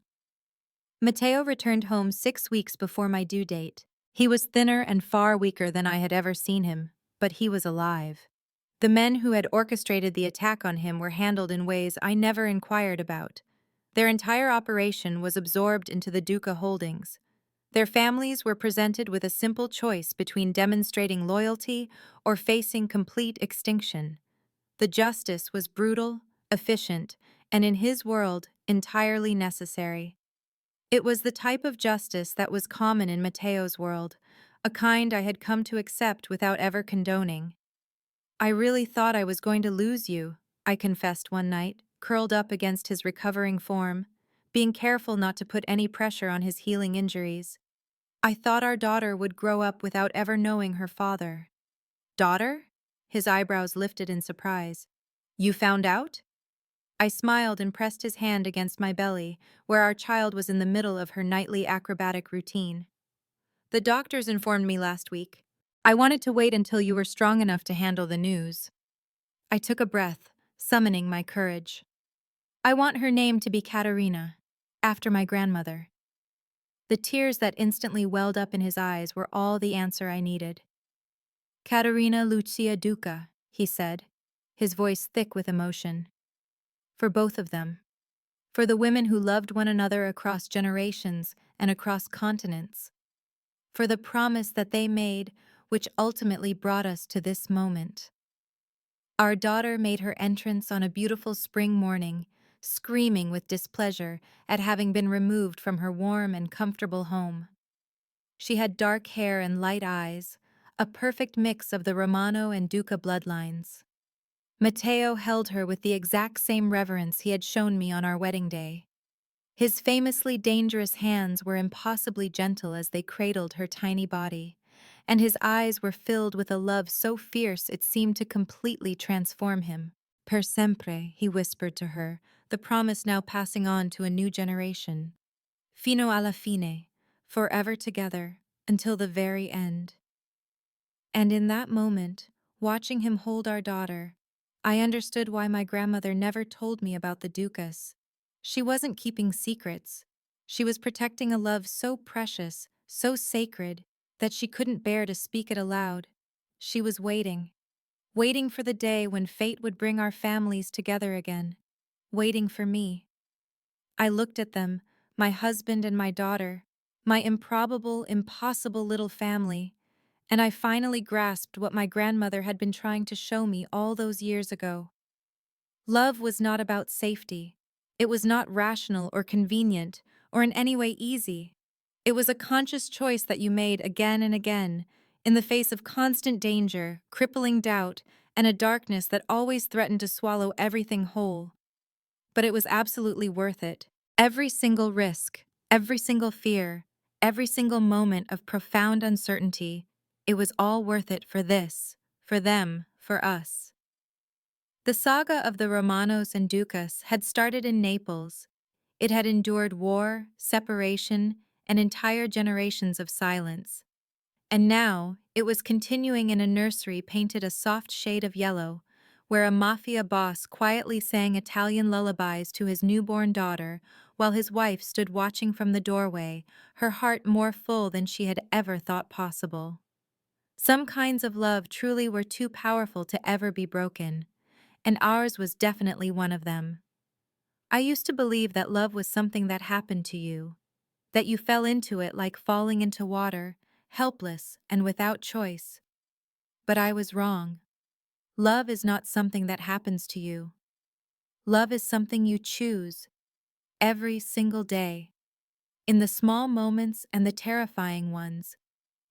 Matteo returned home 6 weeks before my due date. He was thinner and far weaker than I had ever seen him, but he was alive. The men who had orchestrated the attack on him were handled in ways I never inquired about. Their entire operation was absorbed into the Duca holdings. Their families were presented with a simple choice between demonstrating loyalty or facing complete extinction. The justice was brutal, efficient, and in his world, entirely necessary. It was the type of justice that was common in Matteo's world, a kind I had come to accept without ever condoning. "I really thought I was going to lose you," I confessed one night, curled up against his recovering form, being careful not to put any pressure on his healing injuries. "I thought our daughter would grow up without ever knowing her father." "Daughter?" His eyebrows lifted in surprise. "You found out?" I smiled and pressed his hand against my belly, where our child was in the middle of her nightly acrobatic routine. "The doctors informed me last week. I wanted to wait until you were strong enough to handle the news." I took a breath, summoning my courage. "I want her name to be Caterina, after my grandmother." The tears that instantly welled up in his eyes were all the answer I needed. "Caterina Lucia Duca," he said, his voice thick with emotion. "For both of them. For the women who loved one another across generations and across continents. For the promise that they made, which ultimately brought us to this moment." Our daughter made her entrance on a beautiful spring morning, screaming with displeasure at having been removed from her warm and comfortable home. She had dark hair and light eyes, a perfect mix of the Romano and Duca bloodlines. Matteo held her with the exact same reverence he had shown me on our wedding day. His famously dangerous hands were impossibly gentle as they cradled her tiny body, and his eyes were filled with a love so fierce it seemed to completely transform him. Per sempre, he whispered to her, the promise now passing on to a new generation. Fino alla fine, forever together, until the very end. And in that moment, watching him hold our daughter, I understood why my grandmother never told me about the Ducas. She wasn't keeping secrets. She was protecting a love so precious, so sacred, that she couldn't bear to speak it aloud. She was waiting for the day when fate would bring our families together again, waiting for me. I looked at them, my husband and my daughter, my improbable, impossible little family, and I finally grasped what my grandmother had been trying to show me all those years ago. Love was not about safety. It was not rational or convenient or in any way easy. It was a conscious choice that you made again and again, in the face of constant danger, crippling doubt, and a darkness that always threatened to swallow everything whole. But it was absolutely worth it. Every single risk, every single fear, every single moment of profound uncertainty, it was all worth it for this, for them, for us. The saga of the Romanos and Ducas had started in Naples. It had endured war, separation, and entire generations of silence. And now, it was continuing in a nursery painted a soft shade of yellow, where a mafia boss quietly sang Italian lullabies to his newborn daughter, while his wife stood watching from the doorway, her heart more full than she had ever thought possible. Some kinds of love truly were too powerful to ever be broken, and ours was definitely one of them. I used to believe that love was something that happened to you, that you fell into it like falling into water, helpless and without choice. But I was wrong. Love is not something that happens to you. Love is something you choose, every single day. In the small moments and the terrifying ones.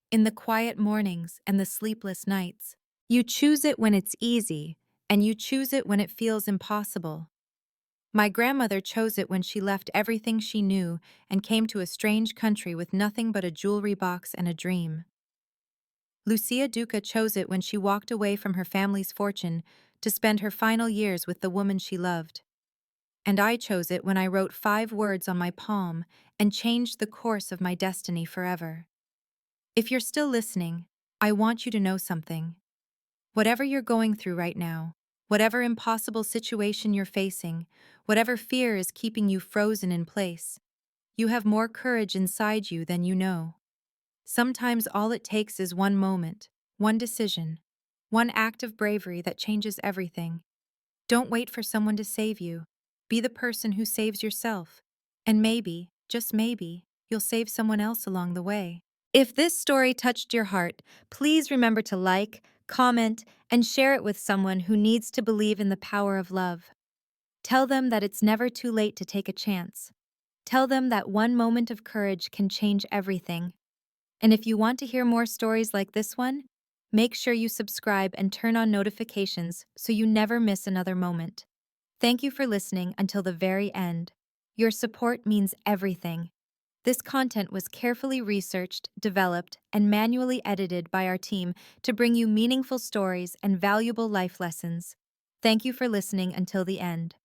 In the quiet mornings and the sleepless nights. You choose it when it's easy, and you choose it when it feels impossible. My grandmother chose it when she left everything she knew and came to a strange country with nothing but a jewelry box and a dream. Lucia Duca chose it when she walked away from her family's fortune to spend her final years with the woman she loved. And I chose it when I wrote 5 words on my palm and changed the course of my destiny forever. If you're still listening, I want you to know something. Whatever you're going through right now, whatever impossible situation you're facing, whatever fear is keeping you frozen in place, you have more courage inside you than you know. Sometimes all it takes is one moment, one decision, one act of bravery that changes everything. Don't wait for someone to save you. Be the person who saves yourself. And maybe, just maybe, you'll save someone else along the way. If this story touched your heart, please remember to like, comment, and share it with someone who needs to believe in the power of love. Tell them that it's never too late to take a chance. Tell them that one moment of courage can change everything. And if you want to hear more stories like this one, make sure you subscribe and turn on notifications so you never miss another moment. Thank you for listening until the very end. Your support means everything. This content was carefully researched, developed, and manually edited by our team to bring you meaningful stories and valuable life lessons. Thank you for listening until the end.